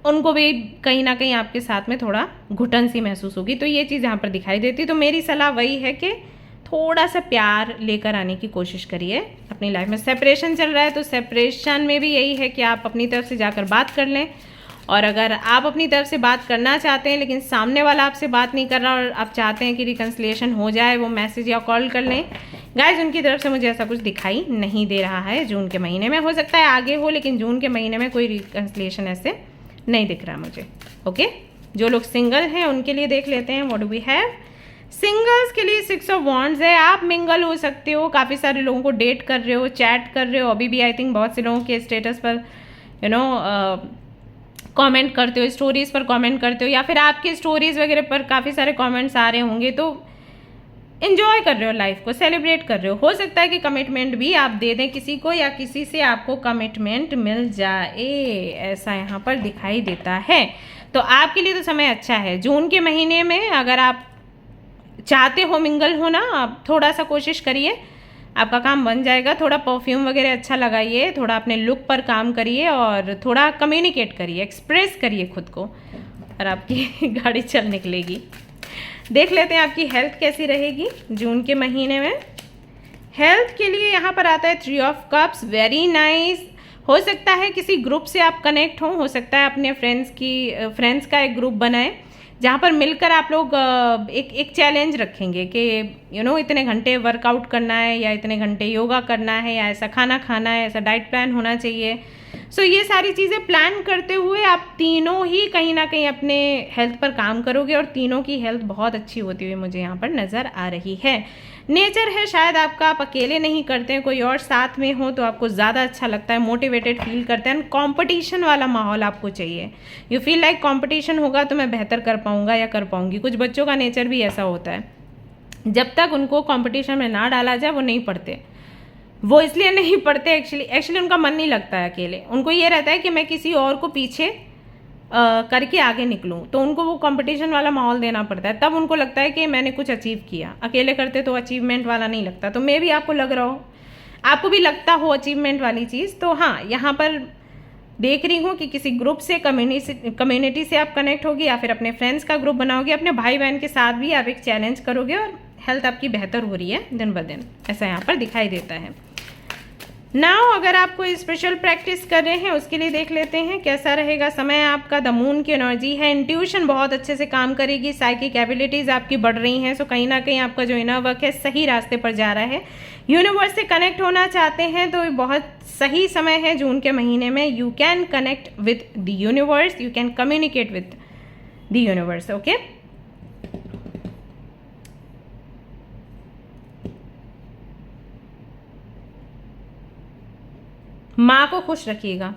उनको भी कहीं ना कहीं आपके साथ में थोड़ा घुटन सी महसूस होगी। तो ये चीज़ यहाँ पर दिखाई देती। तो मेरी सलाह वही है कि थोड़ा सा प्यार लेकर आने की कोशिश करिए अपनी लाइफ में। सेपरेशन चल रहा है तो सेपरेशन में भी यही है कि आप अपनी तरफ से जाकर बात कर लें, और अगर आप अपनी तरफ से बात करना चाहते हैं लेकिन सामने वाला आपसे बात नहीं कर रहा और आप चाहते हैं कि रिकन्सिलिएशन हो जाए, वो मैसेज या कॉल कर लें। गाइज उनकी तरफ से मुझे ऐसा कुछ दिखाई नहीं दे रहा है जून के महीने में। हो सकता है आगे हो, लेकिन जून के महीने में कोई रिकन्सिलिएशन ऐसे नहीं दिख रहा मुझे, ओके। जो लोग सिंगल हैं उनके लिए देख लेते हैं what do we have. Singles के लिए 6 ऑफ वॉन्ड्स है। आप मिंगल हो सकते हो, काफ़ी सारे लोगों को डेट कर रहे हो, चैट कर रहे हो। अभी भी आई थिंक बहुत से लोगों के स्टेटस पर कमेंट करते हो, स्टोरीज़ पर कमेंट करते हो, या फिर आपके स्टोरीज़ वगैरह पर काफ़ी सारे कमेंट्स आ रहे होंगे। तो इन्जॉय कर रहे हो लाइफ को, सेलिब्रेट कर रहे हो सकता है कि कमिटमेंट भी आप दे दें किसी को, या किसी से आपको कमिटमेंट मिल जाए, ऐसा यहाँ पर दिखाई देता है। तो आपके लिए तो समय अच्छा है जून के महीने में। अगर आप चाहते हो मिंगल होना, आप थोड़ा सा कोशिश करिए, आपका काम बन जाएगा। थोड़ा परफ्यूम वगैरह अच्छा लगाइए, थोड़ा अपने लुक पर काम करिए, और थोड़ा कम्युनिकेट करिए, एक्सप्रेस करिए खुद को, और आपकी गाड़ी चल निकलेगी। देख लेते हैं आपकी हेल्थ कैसी रहेगी जून के महीने में। हेल्थ के लिए यहाँ पर आता है 3 ऑफ कप्स, वेरी नाइस। हो सकता है किसी ग्रुप से आप कनेक्ट हो सकता है अपने फ्रेंड्स का एक ग्रुप बनाएं, जहाँ पर मिलकर आप लोग एक चैलेंज रखेंगे कि इतने घंटे वर्कआउट करना है, या इतने घंटे योगा करना है, या ऐसा खाना खाना है, ऐसा डाइट प्लान होना चाहिए। सो ये सारी चीज़ें प्लान करते हुए आप तीनों ही कहीं ना कहीं अपने हेल्थ पर काम करोगे, और तीनों की हेल्थ बहुत अच्छी होती हुई मुझे यहाँ पर नज़र आ रही है। नेचर है शायद आपका, आप अकेले नहीं करते हैं, कोई और साथ में हो तो आपको ज़्यादा अच्छा लगता है, मोटिवेटेड फील करते हैं। कंपटीशन वाला माहौल आपको चाहिए, यू फील लाइक कंपटीशन होगा तो मैं बेहतर कर पाऊँगा या कर पाऊँगी। कुछ बच्चों का नेचर भी ऐसा होता है, जब तक उनको कंपटीशन में ना डाला जाए वो नहीं पढ़ते। वो इसलिए नहीं पढ़ते, एक्चुअली उनका मन नहीं लगता है अकेले। उनको ये रहता है कि मैं किसी और को पीछे करके आगे निकलूं, तो उनको वो कंपटीशन वाला माहौल देना पड़ता है, तब उनको लगता है कि मैंने कुछ अचीव किया। अकेले करते तो अचीवमेंट वाला नहीं लगता। तो मे भी आपको लग रहा हो, आपको भी लगता हो अचीवमेंट वाली चीज़, तो हाँ यहाँ पर देख रही हूँ कि किसी ग्रुप से, कम्युनिटी से आप कनेक्ट होगी या फिर अपने फ्रेंड्स का ग्रुप बनाओगे, अपने भाई बहन के साथ भी आप एक चैलेंज करोगे और हेल्थ आपकी बेहतर हो रही है दिन ब दिन, ऐसा यहाँ पर दिखाई देता है। नाउ अगर आप कोई स्पेशल प्रैक्टिस कर रहे हैं उसके लिए देख लेते हैं कैसा रहेगा समय आपका। द मून की एनर्जी है, इंट्यूशन बहुत अच्छे से काम करेगी, साइकिक एबिलिटीज़ आपकी बढ़ रही हैं। सो कहीं ना कहीं आपका जो इनर वर्क है सही रास्ते पर जा रहा है। यूनिवर्स से कनेक्ट होना चाहते हैं तो बहुत सही समय है जून के महीने में। You can connect with the universe, you can communicate with the universe. Okay, माँ को खुश रखिएगा,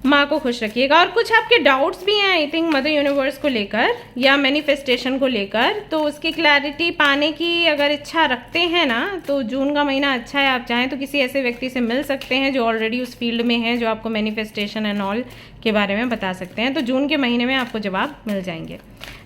माँ को खुश रखिएगा। और कुछ आपके डाउट्स भी हैं आई थिंक मदर यूनिवर्स को लेकर या मैनिफेस्टेशन को लेकर, तो उसकी क्लैरिटी पाने की अगर इच्छा रखते हैं ना तो जून का महीना अच्छा है। आप चाहें तो किसी ऐसे व्यक्ति से मिल सकते हैं जो ऑलरेडी उस फील्ड में है, जो आपको मैनिफेस्टेशन एंड ऑल के बारे में बता सकते हैं। तो जून के महीने में आपको जवाब मिल जाएंगे।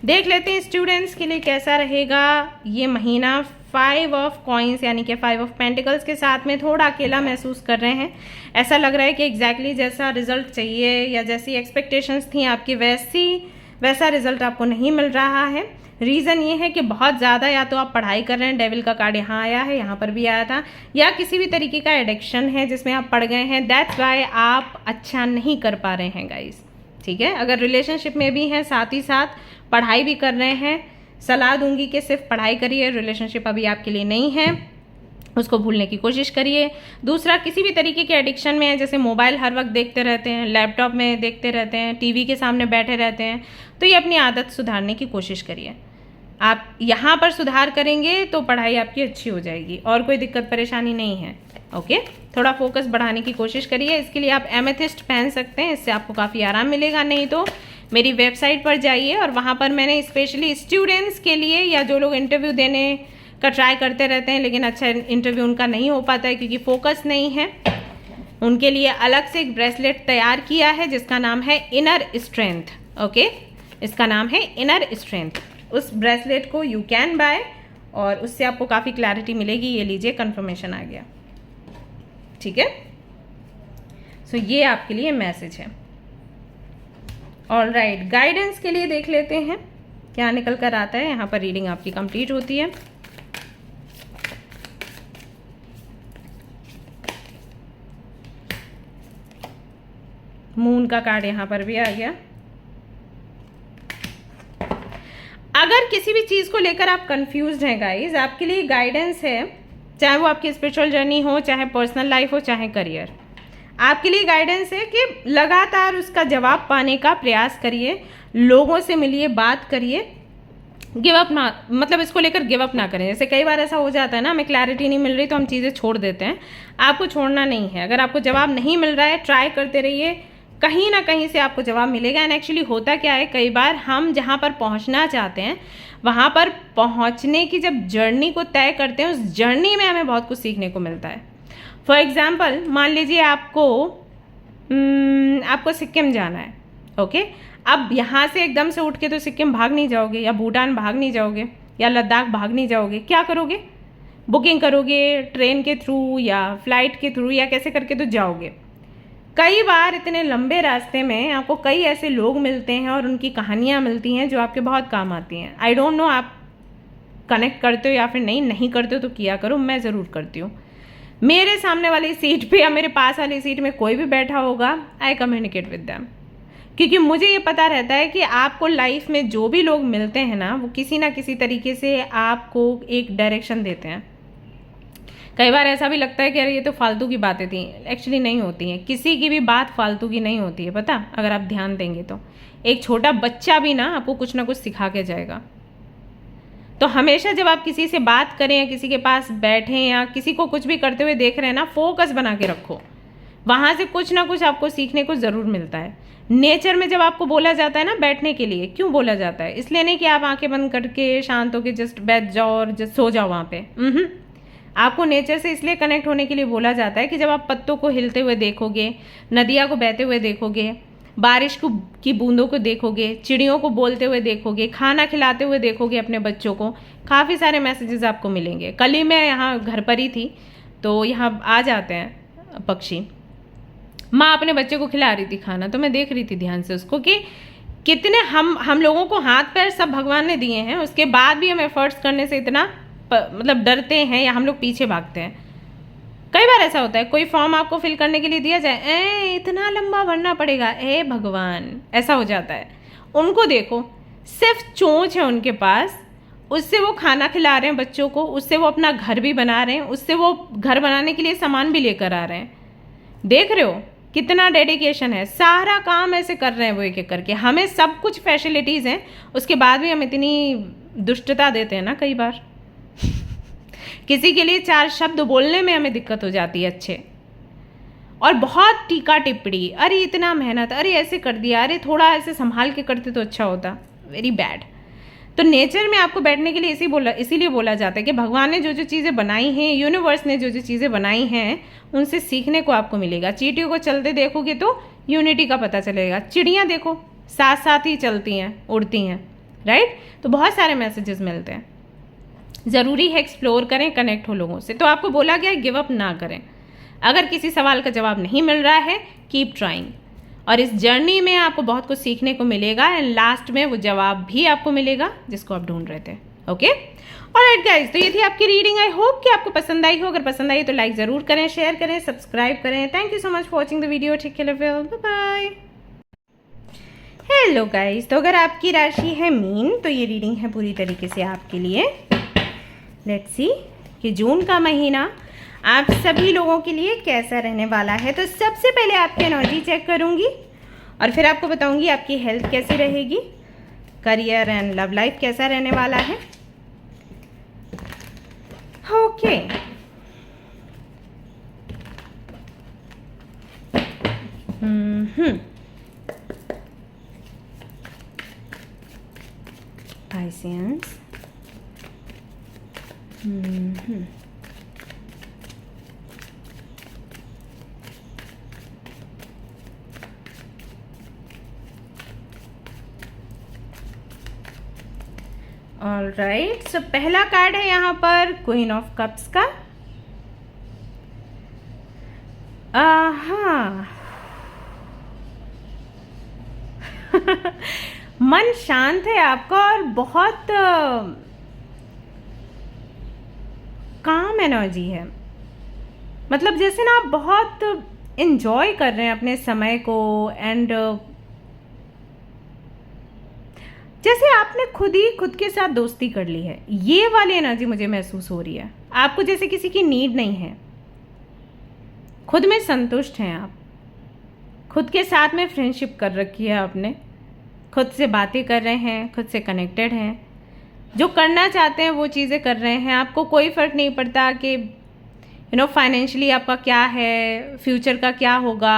देख लेते हैं स्टूडेंट्स के लिए कैसा रहेगा ये महीना। 5 ऑफ कॉइन्स यानी कि 5 ऑफ पेंटिकल्स के साथ में थोड़ा अकेला महसूस कर रहे हैं। ऐसा लग रहा है कि एग्जैक्टली जैसा रिजल्ट चाहिए या जैसी एक्सपेक्टेशंस थी आपकी वैसा रिजल्ट आपको नहीं मिल रहा है। रीज़न ये है कि बहुत ज़्यादा या तो आप पढ़ाई कर रहे हैं, डेविल का कार्ड यहाँ आया है, यहाँ पर भी आया था, या किसी भी तरीके का एडिक्शन है जिसमें आप पड़ गए हैं। दैट्स वाई आप अच्छा नहीं कर पा रहे हैं गाइस, ठीक है। अगर रिलेशनशिप में भी हैं, साथ ही साथ पढ़ाई भी कर रहे हैं, सलाह दूंगी कि सिर्फ पढ़ाई करिए, रिलेशनशिप अभी आपके लिए नहीं है, उसको भूलने की कोशिश करिए। दूसरा, किसी भी तरीके के एडिक्शन में है, जैसे मोबाइल हर वक्त देखते रहते हैं, लैपटॉप में देखते रहते हैं, टीवी के सामने बैठे रहते हैं, तो ये अपनी आदत सुधारने की कोशिश करिए। आप यहाँ पर सुधार करेंगे तो पढ़ाई आपकी अच्छी हो जाएगी और कोई दिक्कत परेशानी नहीं है। ओके, थोड़ा फोकस बढ़ाने की कोशिश करिए। इसके लिए आप एमेथिस्ट पहन सकते हैं, इससे आपको काफ़ी आराम मिलेगा। नहीं तो मेरी वेबसाइट पर जाइए और वहाँ पर मैंने स्पेशली स्टूडेंट्स के लिए या जो लोग इंटरव्यू देने का ट्राई करते रहते हैं लेकिन अच्छा इंटरव्यू उनका नहीं हो पाता है क्योंकि फोकस नहीं है, उनके लिए अलग से एक ब्रेसलेट तैयार किया है जिसका नाम है इनर स्ट्रेंथ। ओके, इसका नाम है इनर स्ट्रेंथ। उस ब्रेसलेट को यू कैन बाय और उससे आपको काफ़ी क्लैरिटी मिलेगी। ये लीजिए, कंफर्मेशन आ गया, ठीक है। सो ये आपके लिए मैसेज है। ऑल राइट, गाइडेंस के लिए देख लेते हैं क्या निकल कर आता है। यहाँ पर रीडिंग आपकी कंप्लीट होती है। मून का कार्ड यहाँ पर भी आ गया। अगर किसी भी चीज़ को लेकर आप कंफ्यूज्ड हैं गाइज, आपके लिए गाइडेंस है, चाहे वो आपकी स्पिरिचुअल जर्नी हो, चाहे पर्सनल लाइफ हो, चाहे करियर, आपके लिए गाइडेंस है कि लगातार उसका जवाब पाने का प्रयास करिए, लोगों से मिलिए, बात करिए, गिव अप ना, मतलब इसको लेकर गिव अप ना करें। जैसे कई बार ऐसा हो जाता है ना, हमें क्लैरिटी नहीं मिल रही तो हम चीज़ें छोड़ देते हैं। आपको छोड़ना नहीं है। अगर आपको जवाब नहीं मिल रहा है, ट्राई करते रहिए, कहीं ना कहीं से आपको जवाब मिलेगा। एंड एक्चुअली होता क्या है, कई बार हम जहाँ पर पहुँचना चाहते हैं वहाँ पर पहुँचने की जब जर्नी को तय करते हैं, उस जर्नी में हमें बहुत कुछ सीखने को मिलता है। फॉर एग्जाम्पल, मान लीजिए आपको सिक्किम जाना है। ओके, अब यहाँ से एकदम से उठ के तो सिक्किम भाग नहीं जाओगे, या भूटान भाग नहीं जाओगे, या लद्दाख भाग नहीं जाओगे। क्या करोगे? बुकिंग करोगे ट्रेन के थ्रू या फ्लाइट के थ्रू, या कैसे करके तो जाओगे। कई बार इतने लंबे रास्ते में आपको कई ऐसे लोग मिलते हैं और उनकी कहानियाँ मिलती हैं जो आपके बहुत काम आती हैं। आई डोंट नो आप कनेक्ट करते हो या फिर नहीं करते हो तो किया करो, मैं ज़रूर करती हूँ। मेरे सामने वाली सीट पे या मेरे पास वाली सीट में कोई भी बैठा होगा, आई कम्युनिकेट विद दैम, क्योंकि मुझे ये पता रहता है कि आपको लाइफ में जो भी लोग मिलते हैं ना, वो किसी ना किसी तरीके से आपको एक डायरेक्शन देते हैं। कई बार ऐसा भी लगता है कि अरे ये तो फालतू की बातें थी, एक्चुअली नहीं होती हैं। किसी की भी बात फालतू की नहीं होती है, पता, अगर आप ध्यान देंगे तो। एक छोटा बच्चा भी ना आपको कुछ ना कुछ सिखा के जाएगा। तो हमेशा जब आप किसी से बात करें या किसी के पास बैठें या किसी को कुछ भी करते हुए देख रहे हैं ना, फोकस बना के रखो, वहाँ से कुछ ना कुछ आपको सीखने को ज़रूर मिलता है। नेचर में जब आपको बोला जाता है ना बैठने के लिए, क्यों बोला जाता है? इसलिए नहीं कि आप आंखें बंद करके शांत होकर जस्ट बैठ जाओ और जस्ट सो जाओ वहाँ पे। आपको नेचर से इसलिए कनेक्ट होने के लिए बोला जाता है कि जब आप पत्तों को हिलते हुए देखोगे, नदियाँ को बहते हुए देखोगे, बारिश की बूंदों को देखोगे, चिड़ियों को बोलते हुए देखोगे, खाना खिलाते हुए देखोगे अपने बच्चों को, काफ़ी सारे मैसेजेस आपको मिलेंगे। कल ही मैं यहाँ घर पर ही थी तो यहाँ आ जाते हैं पक्षी, माँ अपने बच्चे को खिला रही थी खाना, तो मैं देख रही थी ध्यान से उसको कि कितने हम लोगों को हाथ पैर सब भगवान ने दिए हैं, उसके बाद भी हम एफर्ट्स करने से इतना मतलब डरते हैं या हम लोग पीछे भागते हैं। कई बार ऐसा होता है, कोई फॉर्म आपको फिल करने के लिए दिया जाए, इतना लंबा भरना पड़ेगा, भगवान, ऐसा हो जाता है। उनको देखो, सिर्फ चोंच है उनके पास, उससे वो खाना खिला रहे हैं बच्चों को, उससे वो अपना घर भी बना रहे हैं, उससे वो घर बनाने के लिए सामान भी लेकर आ रहे हैं। देख रहे हो कितना डेडिकेशन है, सारा काम ऐसे कर रहे हैं वो एक एक करके। हमें सब कुछ फैसिलिटीज़ हैं, उसके बाद भी हम इतनी दुष्टता देते हैं ना कई बार। किसी के लिए 4 शब्द बोलने में हमें दिक्कत हो जाती है अच्छे, और बहुत टीका टिप्पणी, अरे इतना मेहनत, अरे ऐसे कर दिया, अरे थोड़ा ऐसे संभाल के करते तो अच्छा होता। Very bad. तो नेचर में आपको बैठने के लिए इसीलिए बोला जाता है कि भगवान ने जो जो चीज़ें बनाई हैं, यूनिवर्स ने जो जो चीज़ें बनाई हैं, उनसे सीखने को आपको मिलेगा। चींटियों को चलते देखोगे तो यूनिटी का पता चलेगा। चिड़ियाँ देखो साथ साथ ही चलती हैं, उड़ती हैं, राइट। तो बहुत सारे मैसेजेस मिलते हैं। ज़रूरी है एक्सप्लोर करें, कनेक्ट हो लोगों से। तो आपको बोला गया है गिव अप ना करें। अगर किसी सवाल का जवाब नहीं मिल रहा है, कीप ट्राइंग, और इस जर्नी में आपको बहुत कुछ सीखने को मिलेगा, एंड लास्ट में वो जवाब भी आपको मिलेगा जिसको आप ढूंढ रहे थे। ओके, ऑलराइट गाइस, तो ये थी आपकी रीडिंग। आई होप कि आपको पसंद आई हो। अगर पसंद आई तो लाइक ज़रूर करें, शेयर करें, सब्सक्राइब करें। Thank you so much for watching the video. Take care, bye bye. Hello guys, तो अगर आपकी राशि है मीन, तो ये रीडिंग है पूरी तरीके से आपके लिए। लेट्स सी कि जून का महीना आप सभी लोगों के लिए कैसा रहने वाला है। तो सबसे पहले आपकी एनर्जी चेक करूंगी और फिर आपको बताऊंगी आपकी हेल्थ कैसी रहेगी, करियर एंड लव लाइफ कैसा रहने वाला है। Okay, Pisceans. ऑल राइट, सो पहला कार्ड है यहाँ पर क्वीन ऑफ कप्स का। हाँ मन शांत है आपका और बहुत काम एनर्जी है। मतलब जैसे ना आप बहुत एंजॉय कर रहे हैं अपने समय को, एंड जैसे आपने खुद के साथ दोस्ती कर ली है, ये वाली एनर्जी मुझे महसूस हो रही है। आपको जैसे किसी की नीड नहीं है, खुद में संतुष्ट हैं आप, खुद के साथ में फ्रेंडशिप कर रखी है आपने, खुद से बातें कर रहे हैं, खुद से कनेक्टेड हैं, जो करना चाहते हैं वो चीज़ें कर रहे हैं। आपको कोई फ़र्क नहीं पड़ता कि फाइनेंशियली आपका क्या है, फ्यूचर का क्या होगा,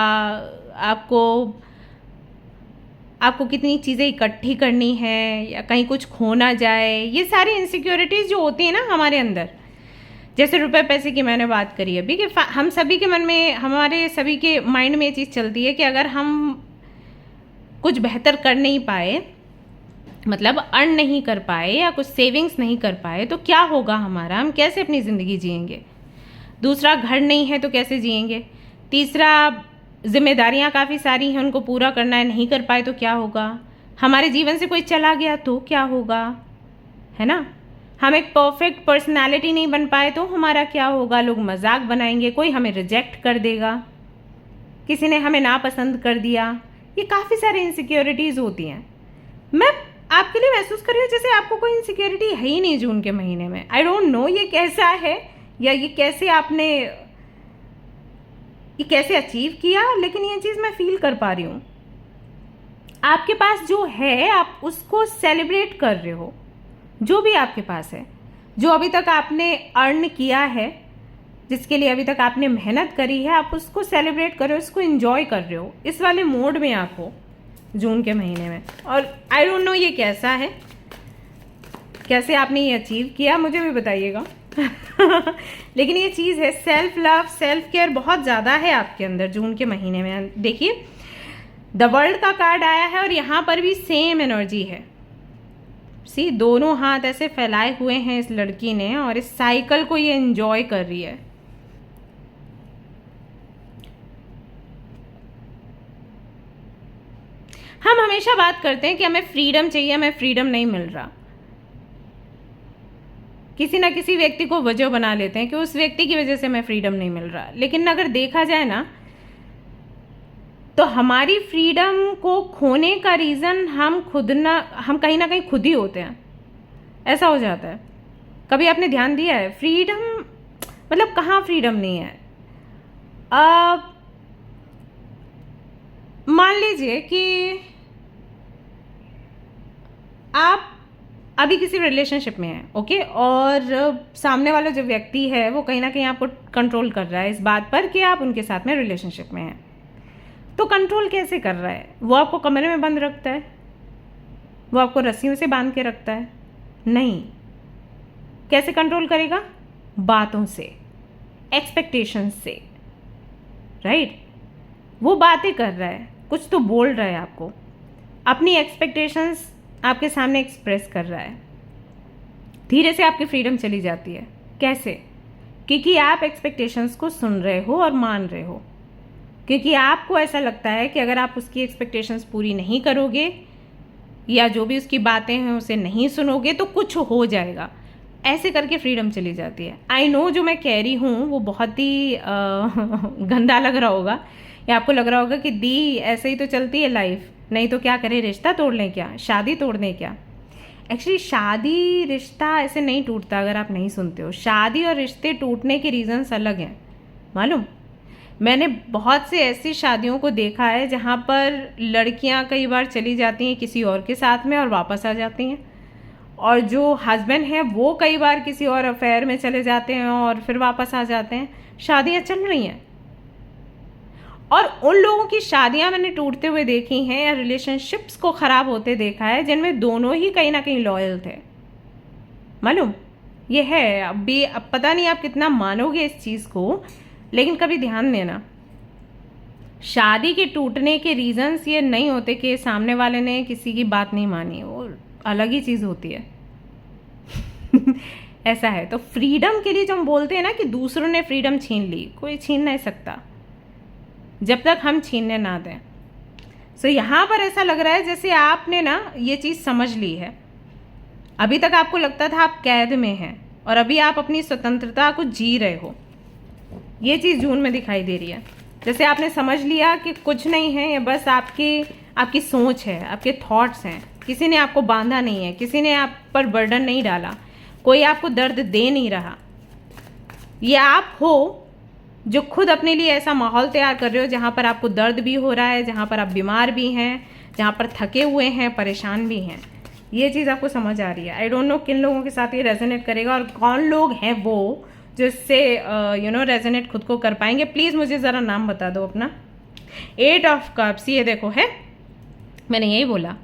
आपको कितनी चीज़ें इकट्ठी करनी है या कहीं कुछ खो ना जाए। ये सारी इनसिक्योरिटीज़ जो होती हैं ना हमारे अंदर, जैसे रुपए पैसे की मैंने बात करी अभी कि हम सभी के मन में, हमारे सभी के माइंड में ये चीज़ चलती है कि अगर हम कुछ बेहतर कर नहीं पाए, मतलब अर्न नहीं कर पाए या कुछ सेविंग्स नहीं कर पाए, तो क्या होगा हमारा, हम कैसे अपनी ज़िंदगी जिएंगे। दूसरा, घर नहीं है तो कैसे जिएंगे। तीसरा, जिम्मेदारियां काफ़ी सारी हैं, उनको पूरा करना है, नहीं कर पाए तो क्या होगा। हमारे जीवन से कोई चला गया तो क्या होगा, है ना। हम एक परफेक्ट पर्सनालिटी नहीं बन पाए तो हमारा क्या होगा। लोग मजाक बनाएंगे, कोई हमें रिजेक्ट कर देगा, किसी ने हमें नापसंद कर दिया। ये काफ़ी सारी इनसिक्योरिटीज़ होती हैं। मैं आपके लिए महसूस कर रही हूँ जैसे आपको कोई इनसिक्योरिटी है ही नहीं जून के महीने में। आई डोंट नो ये कैसा है या ये कैसे आपने ये कैसे अचीव किया, लेकिन ये चीज़ मैं फील कर पा रही हूँ। आपके पास जो है आप उसको सेलिब्रेट कर रहे हो, जो भी आपके पास है, जो अभी तक आपने अर्न किया है, जिसके लिए अभी तक आपने मेहनत करी है, आप उसको सेलिब्रेट कर रहे हो, उसको एंजॉय कर रहे हो। इस वाले मोड में आप हो जून के महीने में। और आई डोंट नो ये कैसा है, कैसे आपने ये अचीव किया, मुझे भी बताइएगा। लेकिन ये चीज़ है, सेल्फ लव, सेल्फ केयर बहुत ज़्यादा है आपके अंदर जून के महीने में। देखिए, द वर्ल्ड का कार्ड आया है और यहाँ पर भी सेम एनर्जी है। सी, दोनों हाथ ऐसे फैलाए हुए हैं इस लड़की ने और इस साइकिल को ये एंजॉय कर रही है। हम हमेशा बात करते हैं कि हमें फ्रीडम चाहिए, हमें फ्रीडम नहीं मिल रहा। किसी ना किसी व्यक्ति को वजह बना लेते हैं कि उस व्यक्ति की वजह से हमें फ्रीडम नहीं मिल रहा। लेकिन अगर देखा जाए ना, तो हमारी फ्रीडम को खोने का रीज़न हम कहीं ना कहीं खुद ही होते हैं। ऐसा हो जाता है। कभी आपने ध्यान दिया है? फ्रीडम मतलब कहाँ फ्रीडम नहीं है? मान लीजिए कि आप अभी किसी रिलेशनशिप में हैं, ओके, और सामने वाला जो व्यक्ति है वो कहीं ना कहीं आपको कंट्रोल कर रहा है इस बात पर कि आप उनके साथ में रिलेशनशिप में हैं। तो कंट्रोल कैसे कर रहा है? वो आपको कमरे में बंद रखता है? वो आपको रस्सियों से बांध के रखता है? नहीं। कैसे कंट्रोल करेगा? बातों से, एक्सपेक्टेशंस से, राइट? वो बातें कर रहा है, कुछ तो बोल रहा है आपको, अपनी एक्सपेक्टेशंस आपके सामने एक्सप्रेस कर रहा है। धीरे से आपकी फ्रीडम चली जाती है। कैसे? क्योंकि आप एक्सपेक्टेशंस को सुन रहे हो और मान रहे हो, क्योंकि आपको ऐसा लगता है कि अगर आप उसकी एक्सपेक्टेशंस पूरी नहीं करोगे या जो भी उसकी बातें हैं उसे नहीं सुनोगे तो कुछ हो जाएगा। ऐसे करके फ्रीडम चली जाती है। आई नो जो मैं कह रही हूँ वो बहुत ही गंदा लग रहा होगा, या आपको लग रहा होगा कि दी ऐसे ही तो चलती है लाइफ, नहीं तो क्या करें, रिश्ता तोड़ लें क्या, शादी तोड़ दें क्या? एक्चुअली शादी रिश्ता ऐसे नहीं टूटता अगर आप नहीं सुनते हो। शादी और रिश्ते टूटने के रीजंस अलग हैं, मालूम? मैंने बहुत से ऐसी शादियों को देखा है जहाँ पर लड़कियाँ कई बार चली जाती हैं किसी और के साथ में और वापस आ जाती हैं, और जो हस्बैंड हैं वो कई बार किसी और अफेयर में चले जाते हैं और फिर वापस आ जाते हैं। शादियाँ चल रही हैं, और उन लोगों की शादियां मैंने टूटते हुए देखी हैं या रिलेशनशिप्स को ख़राब होते देखा है जिनमें दोनों ही कहीं ना कहीं लॉयल थे, मालूम? ये है। अब पता नहीं आप कितना मानोगे इस चीज़ को, लेकिन कभी ध्यान देना, शादी के टूटने के रीजंस ये नहीं होते कि सामने वाले ने किसी की बात नहीं मानी, वो अलग ही चीज़ होती है। ऐसा है। तो फ्रीडम के लिए जो हम बोलते हैं ना कि दूसरों ने फ्रीडम छीन ली, कोई छीन नहीं सकता जब तक हम छीनने ना दें। सो यहाँ पर ऐसा लग रहा है जैसे आपने ना ये चीज़ समझ ली है। अभी तक आपको लगता था आप कैद में हैं और अभी आप अपनी स्वतंत्रता को जी रहे हो। ये चीज़ जून में दिखाई दे रही है। जैसे आपने समझ लिया कि कुछ नहीं है, ये बस आपकी सोच है, आपके थॉट्स हैं। किसी ने आपको बांधा नहीं है, किसी ने आप पर बर्डन नहीं डाला, कोई आपको दर्द दे नहीं रहा। ये आप हो जो खुद अपने लिए ऐसा माहौल तैयार कर रहे हो जहाँ पर आपको दर्द भी हो रहा है, जहाँ पर आप बीमार भी हैं, जहाँ पर थके हुए हैं, परेशान भी हैं। ये चीज़ आपको समझ आ रही है। आई डोंट नो किन लोगों के साथ ये रेजोनेट करेगा और कौन लोग हैं वो जो इससे रेजोनेट खुद को कर पाएंगे। प्लीज़ मुझे ज़रा नाम बता दो अपना। 8 ऑफ कप्स, ये देखो है, मैंने यही बोला।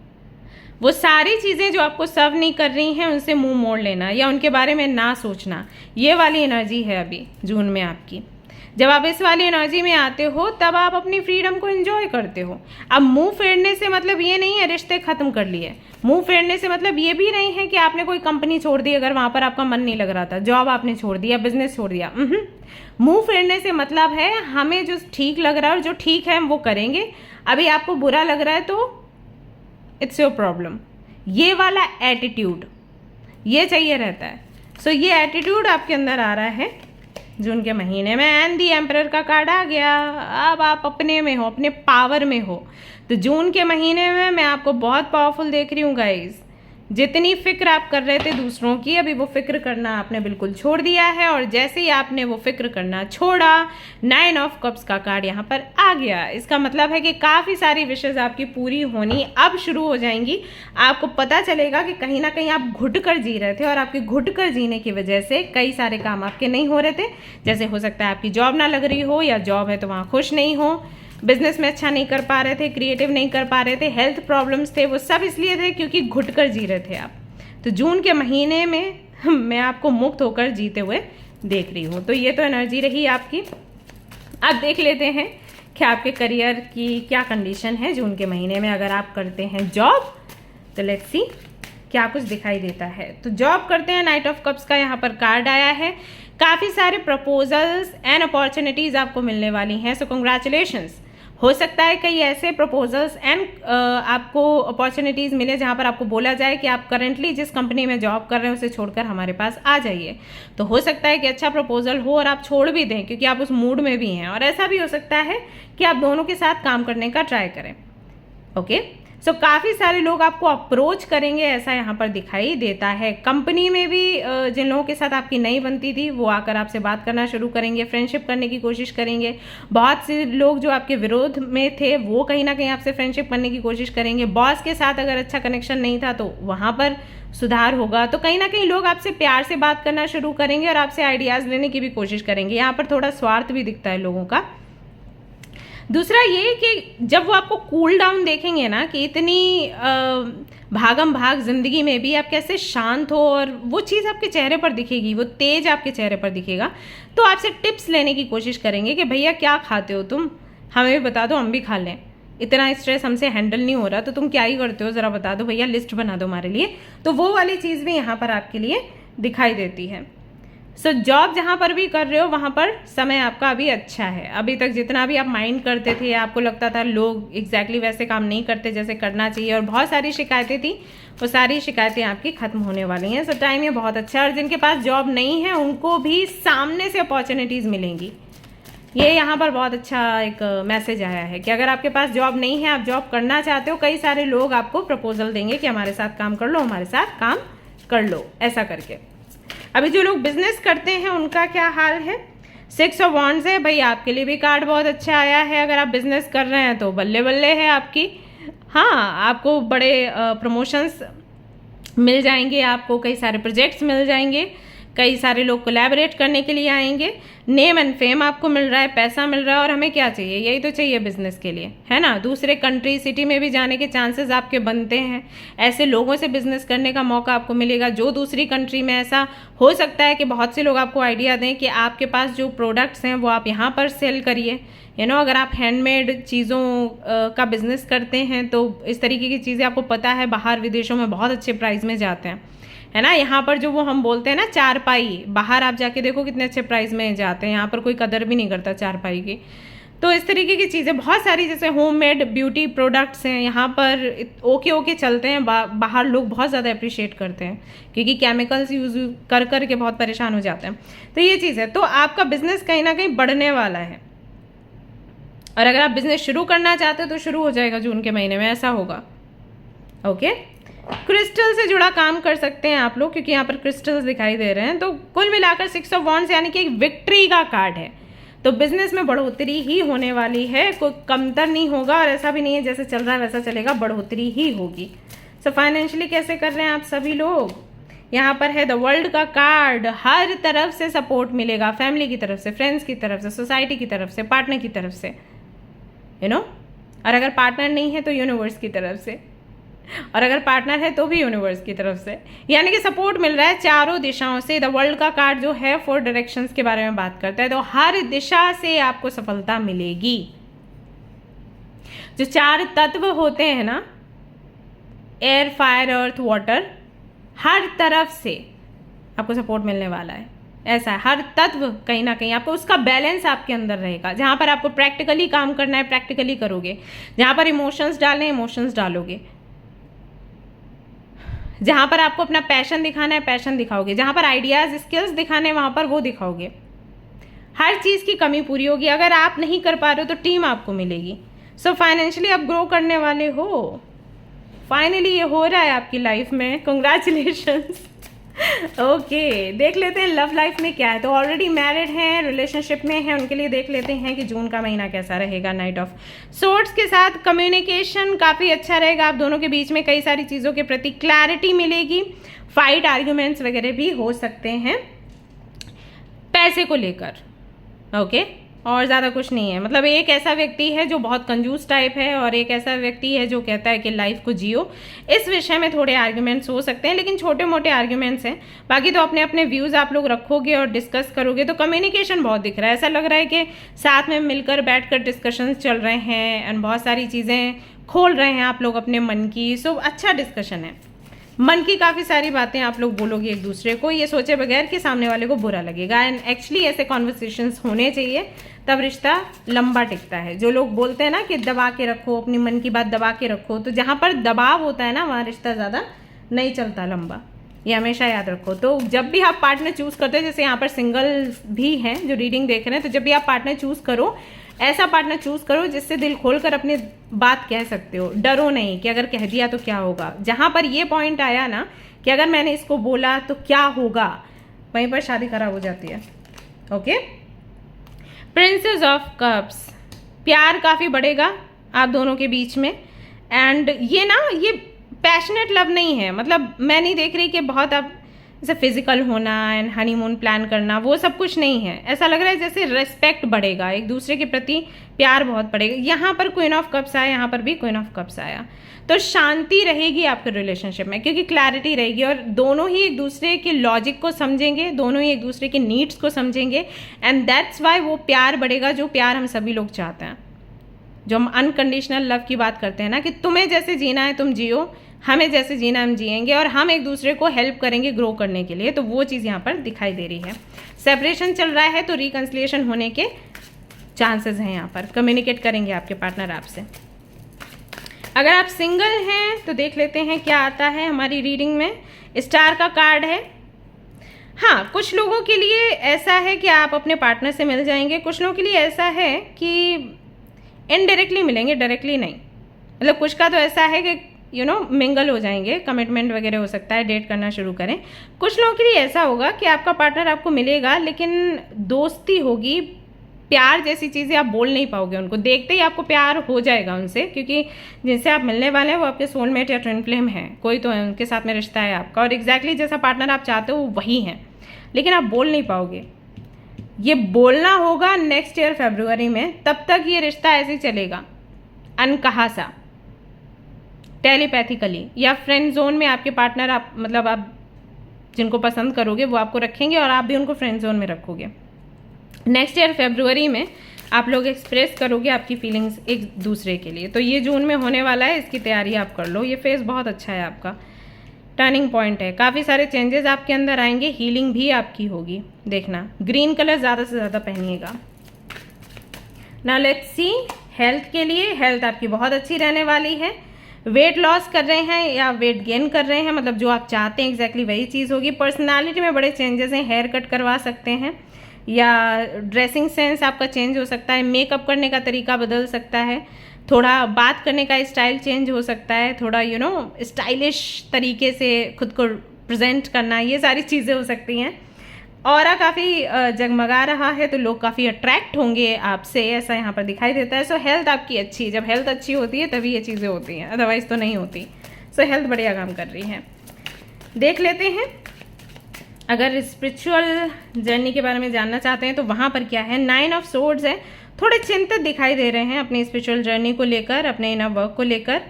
वो सारी चीज़ें जो आपको सर्व नहीं कर रही हैं उनसे मुंह मोड़ लेना या उनके बारे में ना सोचना, ये वाली एनर्जी है अभी जून में आपकी। जब आप इस वाली एनर्जी में आते हो तब आप अपनी फ्रीडम को एंजॉय करते हो। अब मुंह फेरने से मतलब ये नहीं है रिश्ते खत्म कर लिए। मुंह फेरने से मतलब ये भी नहीं है कि आपने कोई कंपनी छोड़ दी अगर वहाँ पर आपका मन नहीं लग रहा था, जॉब आपने छोड़ दिया, बिजनेस छोड़ दिया। मुंह फेरने से मतलब है हमें जो ठीक लग रहा है और जो ठीक है हम वो करेंगे। अभी आपको बुरा लग रहा है तो इट्स योर प्रॉब्लम। ये वाला एटीट्यूड ये चाहिए रहता है। सो ये एटीट्यूड आपके अंदर आ रहा है जून के महीने में। एंड दी एम्परर का कार्ड आ गया। अब आप अपने में हो, अपने पावर में हो। तो जून के महीने में मैं आपको बहुत पावरफुल देख रही हूँ गाइज। जितनी फिक्र आप कर रहे थे दूसरों की, अभी वो फिक्र करना आपने बिल्कुल छोड़ दिया है। और जैसे ही आपने वो फिक्र करना छोड़ा, 9 ऑफ कप्स का कार्ड यहाँ पर आ गया। इसका मतलब है कि काफ़ी सारी विशेष आपकी पूरी होनी अब शुरू हो जाएंगी। आपको पता चलेगा कि कहीं ना कहीं आप घुट कर जी रहे थे और आपके घुट कर जीने की वजह से कई सारे काम आपके नहीं हो रहे थे। जैसे हो सकता है आपकी जॉब ना लग रही हो, या जॉब है तो वहाँ खुश नहीं हो, बिजनेस में अच्छा नहीं कर पा रहे थे, क्रिएटिव नहीं कर पा रहे थे, हेल्थ प्रॉब्लम्स थे। वो सब इसलिए थे क्योंकि घुट कर जी रहे थे आप। तो जून के महीने में मैं आपको मुक्त होकर जीते हुए देख रही हूँ। तो ये तो एनर्जी रही आपकी। अब देख लेते हैं कि आपके करियर की क्या कंडीशन है जून के महीने में। अगर आप करते हैं जॉब तो लेट्स सी क्या कुछ दिखाई देता है। तो जॉब करते हैं, 9 ऑफ कप्स का यहाँ पर कार्ड आया है। काफ़ी सारे प्रपोजल्स एंड अपॉर्चुनिटीज़ आपको मिलने वाली हैं। सो कंग्रेचुलेशंस। हो सकता है कई ऐसे प्रपोजल्स एंड आपको अपॉर्चुनिटीज़ मिले जहाँ पर आपको बोला जाए कि आप करंटली जिस कंपनी में जॉब कर रहे हैं उसे छोड़कर हमारे पास आ जाइए। तो हो सकता है कि अच्छा प्रपोजल हो और आप छोड़ भी दें क्योंकि आप उस मूड में भी हैं, और ऐसा भी हो सकता है कि आप दोनों के साथ काम करने का ट्राई करें। ओके, सो काफ़ी सारे लोग आपको अप्रोच करेंगे, ऐसा यहाँ पर दिखाई देता है। कंपनी में भी जिन लोगों के साथ आपकी नहीं बनती थी वो आकर आपसे बात करना शुरू करेंगे, फ्रेंडशिप करने की कोशिश करेंगे। बहुत से लोग जो आपके विरोध में थे वो कहीं ना कहीं आपसे फ्रेंडशिप करने की कोशिश करेंगे। बॉस के साथ अगर अच्छा कनेक्शन नहीं था तो वहाँ पर सुधार होगा। तो कहीं ना कहीं लोग आपसे प्यार से बात करना शुरू करेंगे और आपसे आइडियाज़ लेने की भी कोशिश करेंगे। यहाँ पर थोड़ा स्वार्थ भी दिखता है लोगों का। दूसरा ये कि जब वो आपको कूल डाउन देखेंगे ना कि इतनी भागम भाग जिंदगी में भी आप कैसे शांत हो, और वो चीज़ आपके चेहरे पर दिखेगी, वो तेज आपके चेहरे पर दिखेगा, तो आपसे टिप्स लेने की कोशिश करेंगे कि भैया क्या खाते हो तुम, हमें भी बता दो, हम भी खा लें। इतना स्ट्रेस हमसे हैंडल नहीं हो रहा तो तुम क्या ही करते हो, ज़रा बता दो भैया, लिस्ट बना दो हमारे लिए। तो वो वाली चीज़ भी यहाँ पर आपके लिए दिखाई देती है। सो जॉब जहाँ पर भी कर रहे हो वहाँ पर समय आपका अभी अच्छा है। अभी तक जितना भी आप माइंड करते थे, आपको लगता था लोग एग्जैक्टली वैसे काम नहीं करते जैसे करना चाहिए और बहुत सारी शिकायतें थी, वो सारी शिकायतें आपकी खत्म होने वाली हैं। सो टाइम ये बहुत अच्छा है। और जिनके पास जॉब नहीं है उनको भी सामने से अपॉर्चुनिटीज़ मिलेंगी। ये यहाँ पर बहुत अच्छा एक मैसेज आया है कि अगर आपके पास जॉब नहीं है, आप जॉब करना चाहते हो, कई सारे लोग आपको प्रपोजल देंगे कि हमारे साथ काम कर लो, हमारे साथ काम कर लो, ऐसा करके। अभी जो लोग बिजनेस करते हैं उनका क्या हाल है? 6 ऑफ वॉन्ड्स है। भाई आपके लिए भी कार्ड बहुत अच्छा आया है। अगर आप बिजनेस कर रहे हैं तो बल्ले बल्ले है आपकी। हाँ, आपको बड़े प्रमोशंस मिल जाएंगे, आपको कई सारे प्रोजेक्ट्स मिल जाएंगे, कई सारे लोग कोलैबोरेट करने के लिए आएंगे, नेम एंड फेम आपको मिल रहा है, पैसा मिल रहा है, और हमें क्या चाहिए? यही तो चाहिए बिजनेस के लिए, है ना। दूसरे कंट्री सिटी में भी जाने के चांसेस आपके बनते हैं। ऐसे लोगों से बिजनेस करने का मौका आपको मिलेगा जो दूसरी कंट्री में, ऐसा हो सकता है कि बहुत से लोग आपको आइडिया दें कि आपके पास जो प्रोडक्ट्स हैं वो आप यहाँ पर सेल करिए। अगर आप हैंडमेड चीज़ों का बिजनेस करते हैं तो इस तरीके की चीज़ें आपको पता है बाहर विदेशों में बहुत अच्छे प्राइस में जाते हैं, है ना। यहाँ पर जो वो हम बोलते हैं ना चारपाई, बाहर आप जाके देखो कितने अच्छे प्राइस में जाते हैं, यहाँ पर कोई कदर भी नहीं करता चारपाई की। तो इस तरीके की चीज़ें बहुत सारी, जैसे होममेड ब्यूटी प्रोडक्ट्स हैं, यहाँ पर ओके चलते हैं। बाहर लोग बहुत ज़्यादा अप्रिशिएट करते हैं क्योंकि केमिकल्स यूज़ कर कर के बहुत परेशान हो जाते हैं। तो ये चीज़ है। तो आपका बिजनेस कहीं ना कहीं बढ़ने वाला है, और अगर आप बिजनेस शुरू करना चाहते हो तो शुरू हो जाएगा जून के महीने में, ऐसा होगा। ओके, क्रिस्टल से जुड़ा काम कर सकते हैं आप लोग क्योंकि यहाँ पर क्रिस्टल्स दिखाई दे रहे हैं। तो कुल मिलाकर 6 ऑफ वॉन्ड्स यानी कि एक विक्ट्री का कार्ड है। तो बिजनेस में बढ़ोतरी ही होने वाली है, कोई कमतर नहीं होगा, और ऐसा भी नहीं है जैसे चल रहा है वैसा चलेगा, बढ़ोतरी ही होगी। सो फाइनेंशियली कैसे कर रहे हैं आप सभी लोग? यहाँ पर है द वर्ल्ड का कार्ड। हर तरफ से सपोर्ट मिलेगा, फैमिली की तरफ से, फ्रेंड्स की तरफ से, सोसाइटी की तरफ से, पार्टनर की तरफ से, और अगर पार्टनर नहीं है तो यूनिवर्स की तरफ से, और अगर पार्टनर है तो भी यूनिवर्स की तरफ से, यानी कि सपोर्ट मिल रहा है चारों दिशाओं से। द वर्ल्ड का कार्ड जो है 4 डायरेक्शंस के बारे में बात करता है, तो हर दिशा से आपको सफलता मिलेगी। जो 4 तत्व होते हैं ना, एयर, फायर, अर्थ, वाटर, हर तरफ से आपको सपोर्ट मिलने वाला है। ऐसा है, हर तत्व कहीं ना कहीं आपको उसका बैलेंस आपके अंदर रहेगा। जहाँ पर आपको प्रैक्टिकली काम करना है प्रैक्टिकली करोगे, जहाँ पर इमोशंस डालने इमोशंस डालोगे, जहाँ पर आपको अपना पैशन दिखाना है पैशन दिखाओगे, जहाँ पर आइडियाज स्किल्स दिखाने वहाँ पर वो दिखाओगे। हर चीज़ की कमी पूरी होगी। अगर आप नहीं कर पा रहे हो तो टीम आपको मिलेगी। सो फाइनेंशियली आप ग्रो करने वाले हो। फाइनली ये हो रहा है आपकी लाइफ में, कंग्रेचुलेशंस। ओके, देख लेते हैं लव लाइफ में क्या है। तो ऑलरेडी मैरिड हैं, रिलेशनशिप में हैं, उनके लिए देख लेते हैं कि जून का महीना कैसा रहेगा। नाइट ऑफ सोर्ड्स के साथ कम्युनिकेशन काफ़ी अच्छा रहेगा। आप दोनों के बीच में कई सारी चीज़ों के प्रति क्लैरिटी मिलेगी। फाइट, आर्ग्यूमेंट्स वगैरह भी हो सकते हैं पैसे को लेकर। ओके, और ज़्यादा कुछ नहीं है। मतलब एक ऐसा व्यक्ति है जो बहुत कंजूस टाइप है, और एक ऐसा व्यक्ति है जो कहता है कि लाइफ को जियो। इस विषय में थोड़े आर्ग्यूमेंट्स हो सकते हैं, लेकिन छोटे मोटे आर्ग्यूमेंट्स हैं। बाकी तो अपने अपने व्यूज़ आप लोग रखोगे और डिस्कस करोगे। तो कम्युनिकेशन बहुत दिख रहा है। ऐसा लग रहा है कि साथ में मिलकर बैठकर डिस्कशंस चल रहे हैं एंड बहुत सारी चीज़ें खोल रहे हैं आप लोग अपने मन की। सो अच्छा डिस्कशन है। मन की काफ़ी सारी बातें आप लोग बोलोगे एक दूसरे को, ये सोचे बगैर कि सामने वाले को बुरा लगेगा। एंड एक्चुअली ऐसे कॉन्वर्सेशंस होने चाहिए, तब रिश्ता लंबा टिकता है। जो लोग बोलते हैं ना कि दबा के रखो, अपनी मन की बात दबा के रखो, तो जहाँ पर दबाव होता है ना वहाँ रिश्ता ज़्यादा नहीं चलता लंबा, ये हमेशा याद रखो। तो जब भी आप पार्टनर चूज़ करते हो, जैसे यहाँ पर सिंगल भी हैं जो रीडिंग देख रहे हैं, तो जब भी आप पार्टनर चूज़ करो, ऐसा पार्टनर चूज़ करो जिससे दिल खोलकर अपनी बात कह सकते हो। डरो नहीं कि अगर कह दिया तो क्या होगा। जहाँ पर ये पॉइंट आया ना कि अगर मैंने इसको बोला तो क्या होगा, वहीं पर शादी खराब हो जाती है। ओके, प्रिंसेस ऑफ कप्स, प्यार काफ़ी बढ़ेगा आप दोनों के बीच में। एंड ये पैशनेट लव नहीं है, मतलब मैं नहीं देख रही कि बहुत अब जैसे फिजिकल होना एंड हनीमून प्लान करना, वो सब कुछ नहीं है। ऐसा लग रहा है जैसे रिस्पेक्ट बढ़ेगा, एक दूसरे के प्रति प्यार बहुत बढ़ेगा। यहाँ पर क्वीन ऑफ कप्स आया, यहाँ पर भी क्वीन ऑफ कप्स आया, तो शांति रहेगी आपके रिलेशनशिप में, क्योंकि क्लैरिटी रहेगी और दोनों ही एक दूसरे के लॉजिक को समझेंगे, दोनों ही एक दूसरे के नीड्स को समझेंगे। एंड दैट्स वाई वो प्यार बढ़ेगा जो प्यार हम सभी लोग चाहते हैं, जो हम अनकंडीशनल लव की बात करते हैं ना, कि तुम्हें जैसे जीना है तुम जियो, हमें जैसे जीना हम जिएंगे, और हम एक दूसरे को हेल्प करेंगे ग्रो करने के लिए। तो वो चीज़ यहाँ पर दिखाई दे रही है। सेपरेशन चल रहा है तो रिकंसिलिएशन होने के चांसेस हैं, यहाँ पर कम्युनिकेट करेंगे आपके पार्टनर आपसे। अगर आप सिंगल हैं तो देख लेते हैं क्या आता है हमारी रीडिंग में। स्टार का कार्ड है। हाँ, कुछ लोगों के लिए ऐसा है कि आप अपने पार्टनर से मिल जाएंगे, कुछ लोगों के लिए ऐसा है कि इनडायरेक्टली मिलेंगे, डायरेक्टली नहीं। मतलब कुछ का तो ऐसा है कि मिंगल हो जाएंगे, कमिटमेंट वगैरह हो सकता है, डेट करना शुरू करें। कुछ लोगों के लिए ऐसा होगा कि आपका पार्टनर आपको मिलेगा लेकिन दोस्ती होगी, प्यार जैसी चीज़ें आप बोल नहीं पाओगे उनको, देखते ही आपको प्यार हो जाएगा उनसे, क्योंकि जिनसे आप मिलने वाले हैं वो आपके सोलमेट या ट्विन फ्लेम है, कोई तो है, उनके साथ में रिश्ता है आपका, और एग्जैक्टली जैसा पार्टनर आप चाहते हो वो वही है, लेकिन आप बोल नहीं पाओगे। ये बोलना होगा नेक्स्ट ईयर फरवरी में, तब तक ये रिश्ता ऐसे ही चलेगा, अनकहा सा, टेलीपैथिकली, या फ्रेंड जोन में आपके पार्टनर आप जिनको पसंद करोगे वो आपको रखेंगे और आप भी उनको फ्रेंड जोन में रखोगे। नेक्स्ट ईयर फरवरी में आप लोग एक्सप्रेस करोगे आपकी फीलिंग्स एक दूसरे के लिए। तो ये जून में होने वाला है, इसकी तैयारी आप कर लो। ये फेज बहुत अच्छा है आपका, टर्निंग पॉइंट है, काफ़ी सारे चेंजेस आपके अंदर आएंगे, हीलिंग भी आपकी होगी। देखना, ग्रीन कलर ज़्यादा से ज़्यादा पहनिएगा। नाउ लेट्स सी हेल्थ के लिए, हेल्थ आपकी बहुत अच्छी रहने वाली है। वेट लॉस कर रहे हैं या वेट गेन कर रहे हैं, मतलब जो आप चाहते हैं एग्जैक्टली वही चीज़ होगी। पर्सनालिटी में बड़े चेंजेस हैं, हेयर कट करवा सकते हैं या ड्रेसिंग सेंस आपका चेंज हो सकता है, मेकअप करने का तरीका बदल सकता है, थोड़ा बात करने का स्टाइल चेंज हो सकता है, थोड़ा स्टाइलिश तरीके से खुद को प्रेजेंट करना, ये सारी चीज़ें हो सकती हैं। ऑरा काफ़ी जगमगा रहा है तो लोग काफ़ी अट्रैक्ट होंगे आपसे, ऐसा यहाँ पर दिखाई देता है। सो हेल्थ आपकी अच्छी, जब हेल्थ अच्छी होती है तभी ये चीज़ें होती हैं, अदरवाइज़ तो नहीं होती। सो हेल्थ बढ़िया काम कर रही है। देख लेते हैं अगर स्पिरिचुअल जर्नी के बारे में जानना चाहते हैं तो वहाँ पर क्या है। 9 ऑफ सोर्ड्स है, थोड़े चिंतित दिखाई दे रहे हैं अपनी स्पिरिचुअल जर्नी को लेकर, अपने इनर वर्क को लेकर।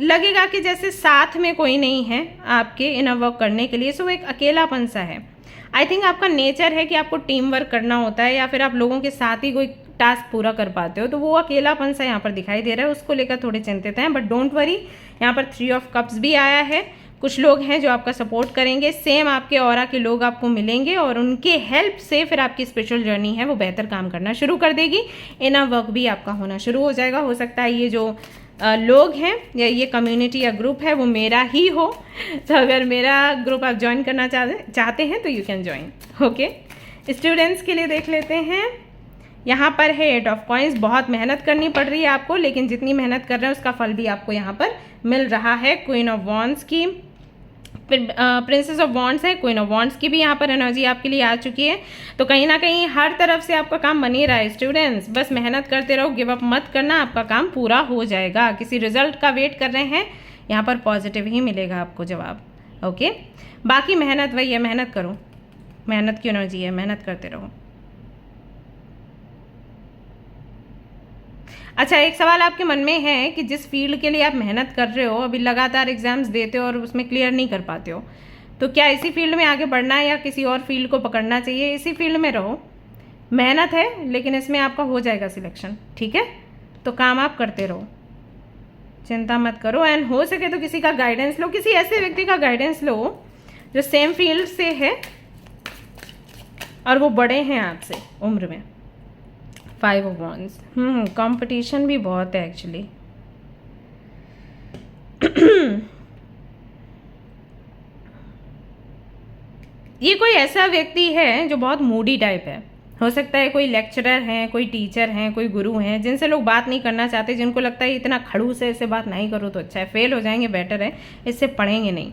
लगेगा कि जैसे साथ में कोई नहीं है आपके इनर वर्क करने के लिए, सो वो एक अकेलापन सा है। आई थिंक आपका नेचर है कि आपको टीम वर्क करना होता है या फिर आप लोगों के साथ ही कोई टास्क पूरा कर पाते हो, तो वो अकेलापन सा यहाँ पर दिखाई दे रहा है, उसको लेकर थोड़े चिंतित हैं। बट डोंट वरी, यहाँ पर 3 ऑफ कप्स भी आया है। कुछ लोग हैं जो आपका सपोर्ट करेंगे, सेम आपके ऑरा के लोग आपको मिलेंगे और उनके हेल्प से फिर आपकी स्पिरिचुअल जर्नी है वो बेहतर काम करना शुरू कर देगी। इनर वर्क भी आपका होना शुरू हो जाएगा। हो सकता है ये जो लोग हैं या ये कम्युनिटी या ग्रुप है वो मेरा ही हो, तो अगर मेरा ग्रुप आप ज्वाइन करना चाहते हैं तो you can join. Okay, students के लिए देख लेते हैं। यहाँ पर है 8 ऑफ कॉइंस, बहुत मेहनत करनी पड़ रही है आपको, लेकिन जितनी मेहनत कर रहे हैं उसका फल भी आपको यहाँ पर मिल रहा है। क्वीन ऑफ वॉन्ड्स की, प्रिंसेस ऑफ वॉन्ड्स है, क्वीन ऑफ वॉन्ड्स की भी यहाँ पर एनर्जी आपके लिए आ चुकी है। तो कहीं ना कहीं हर तरफ से आपका काम बन ही रहा है स्टूडेंट्स, बस मेहनत करते रहो, गिव अप मत करना, आपका काम पूरा हो जाएगा। किसी रिजल्ट का वेट कर रहे हैं, यहाँ पर पॉजिटिव ही मिलेगा आपको जवाब। ओके, बाकी मेहनत वही है, मेहनत करो, मेहनत की एनर्जी है, मेहनत करते रहो। अच्छा, एक सवाल आपके मन में है कि जिस फील्ड के लिए आप मेहनत कर रहे हो, अभी लगातार एग्जाम्स देते हो और उसमें क्लियर नहीं कर पाते हो, तो क्या इसी फील्ड में आगे बढ़ना है या किसी और फील्ड को पकड़ना चाहिए? इसी फील्ड में रहो, मेहनत है लेकिन इसमें आपका हो जाएगा सिलेक्शन, ठीक है? तो काम आप करते रहो। चिंता मत करो। एंड हो सके तो किसी का गाइडेंस लो, किसी ऐसे व्यक्ति का गाइडेंस लो जो सेम फील्ड से है और वो बड़े हैं आपसे उम्र में। 5 ऑफ वॉन्ड्स, कंपटीशन भी बहुत है एक्चुअली। ये कोई ऐसा व्यक्ति है जो बहुत मूडी टाइप है। हो सकता है कोई लेक्चरर हैं, कोई टीचर हैं, कोई गुरु हैं, जिनसे लोग बात नहीं करना चाहते, जिनको लगता है इतना खड़ूस है, इससे बात नहीं करो तो अच्छा है, फेल हो जाएंगे, बेटर है, इससे पढ़ेंगे नहीं।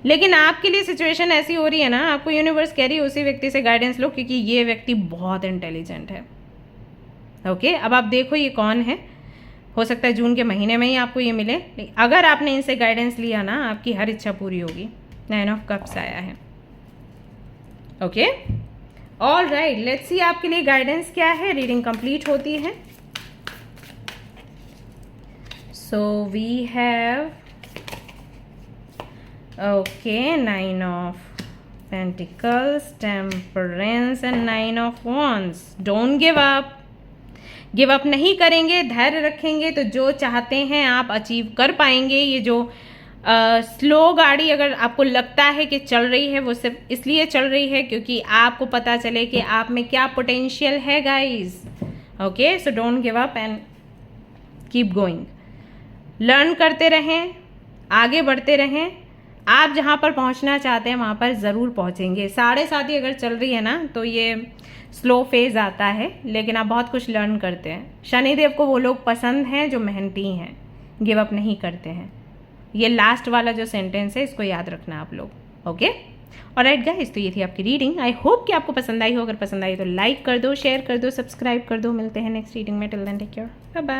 लेकिन आपके लिए सिचुएशन ऐसी हो रही है ना, आपको यूनिवर्स कह रही है उसी व्यक्ति से गाइडेंस लो, क्योंकि ये व्यक्ति बहुत इंटेलिजेंट है। ओके, अब आप देखो ये कौन है। हो सकता है जून के महीने में ही आपको ये मिले। अगर आपने इनसे गाइडेंस लिया ना, आपकी हर इच्छा पूरी होगी। 9 ऑफ कप्स आया है। Okay, all right, let's see आपके लिए गाइडेंस क्या है। रीडिंग कंप्लीट होती है। So we have okay 9 of pentacles, temperance and 9 of wands. Don't give up. Give up नहीं करेंगे, धैर्य रखेंगे तो जो चाहते हैं आप अचीव कर पाएंगे। ये जो स्लो गाड़ी अगर आपको लगता है कि चल रही है, वो सिर्फ इसलिए चल रही है क्योंकि आपको पता चले कि आप में क्या पोटेंशियल है guys. Okay, so don't give up and keep going. Learn करते रहें, आगे बढ़ते रहें। आप जहाँ पर पहुँचना चाहते हैं वहाँ पर ज़रूर पहुँचेंगे। 7.5 ही अगर चल रही है ना, तो ये स्लो फेज आता है, लेकिन आप बहुत कुछ लर्न करते हैं। शनिदेव को वो लोग पसंद हैं जो मेहनती हैं, गिव अप नहीं करते हैं। ये लास्ट वाला जो सेंटेंस है, इसको याद रखना आप लोग। ओके, ऑलराइट गाइस, तो ये थी आपकी रीडिंग। आई होप कि आपको पसंद आई हो। अगर पसंद आई तो लाइक कर दो, शेयर कर दो, सब्सक्राइब कर दो। मिलते हैं नेक्स्ट रीडिंग में। Till then take care, bye bye.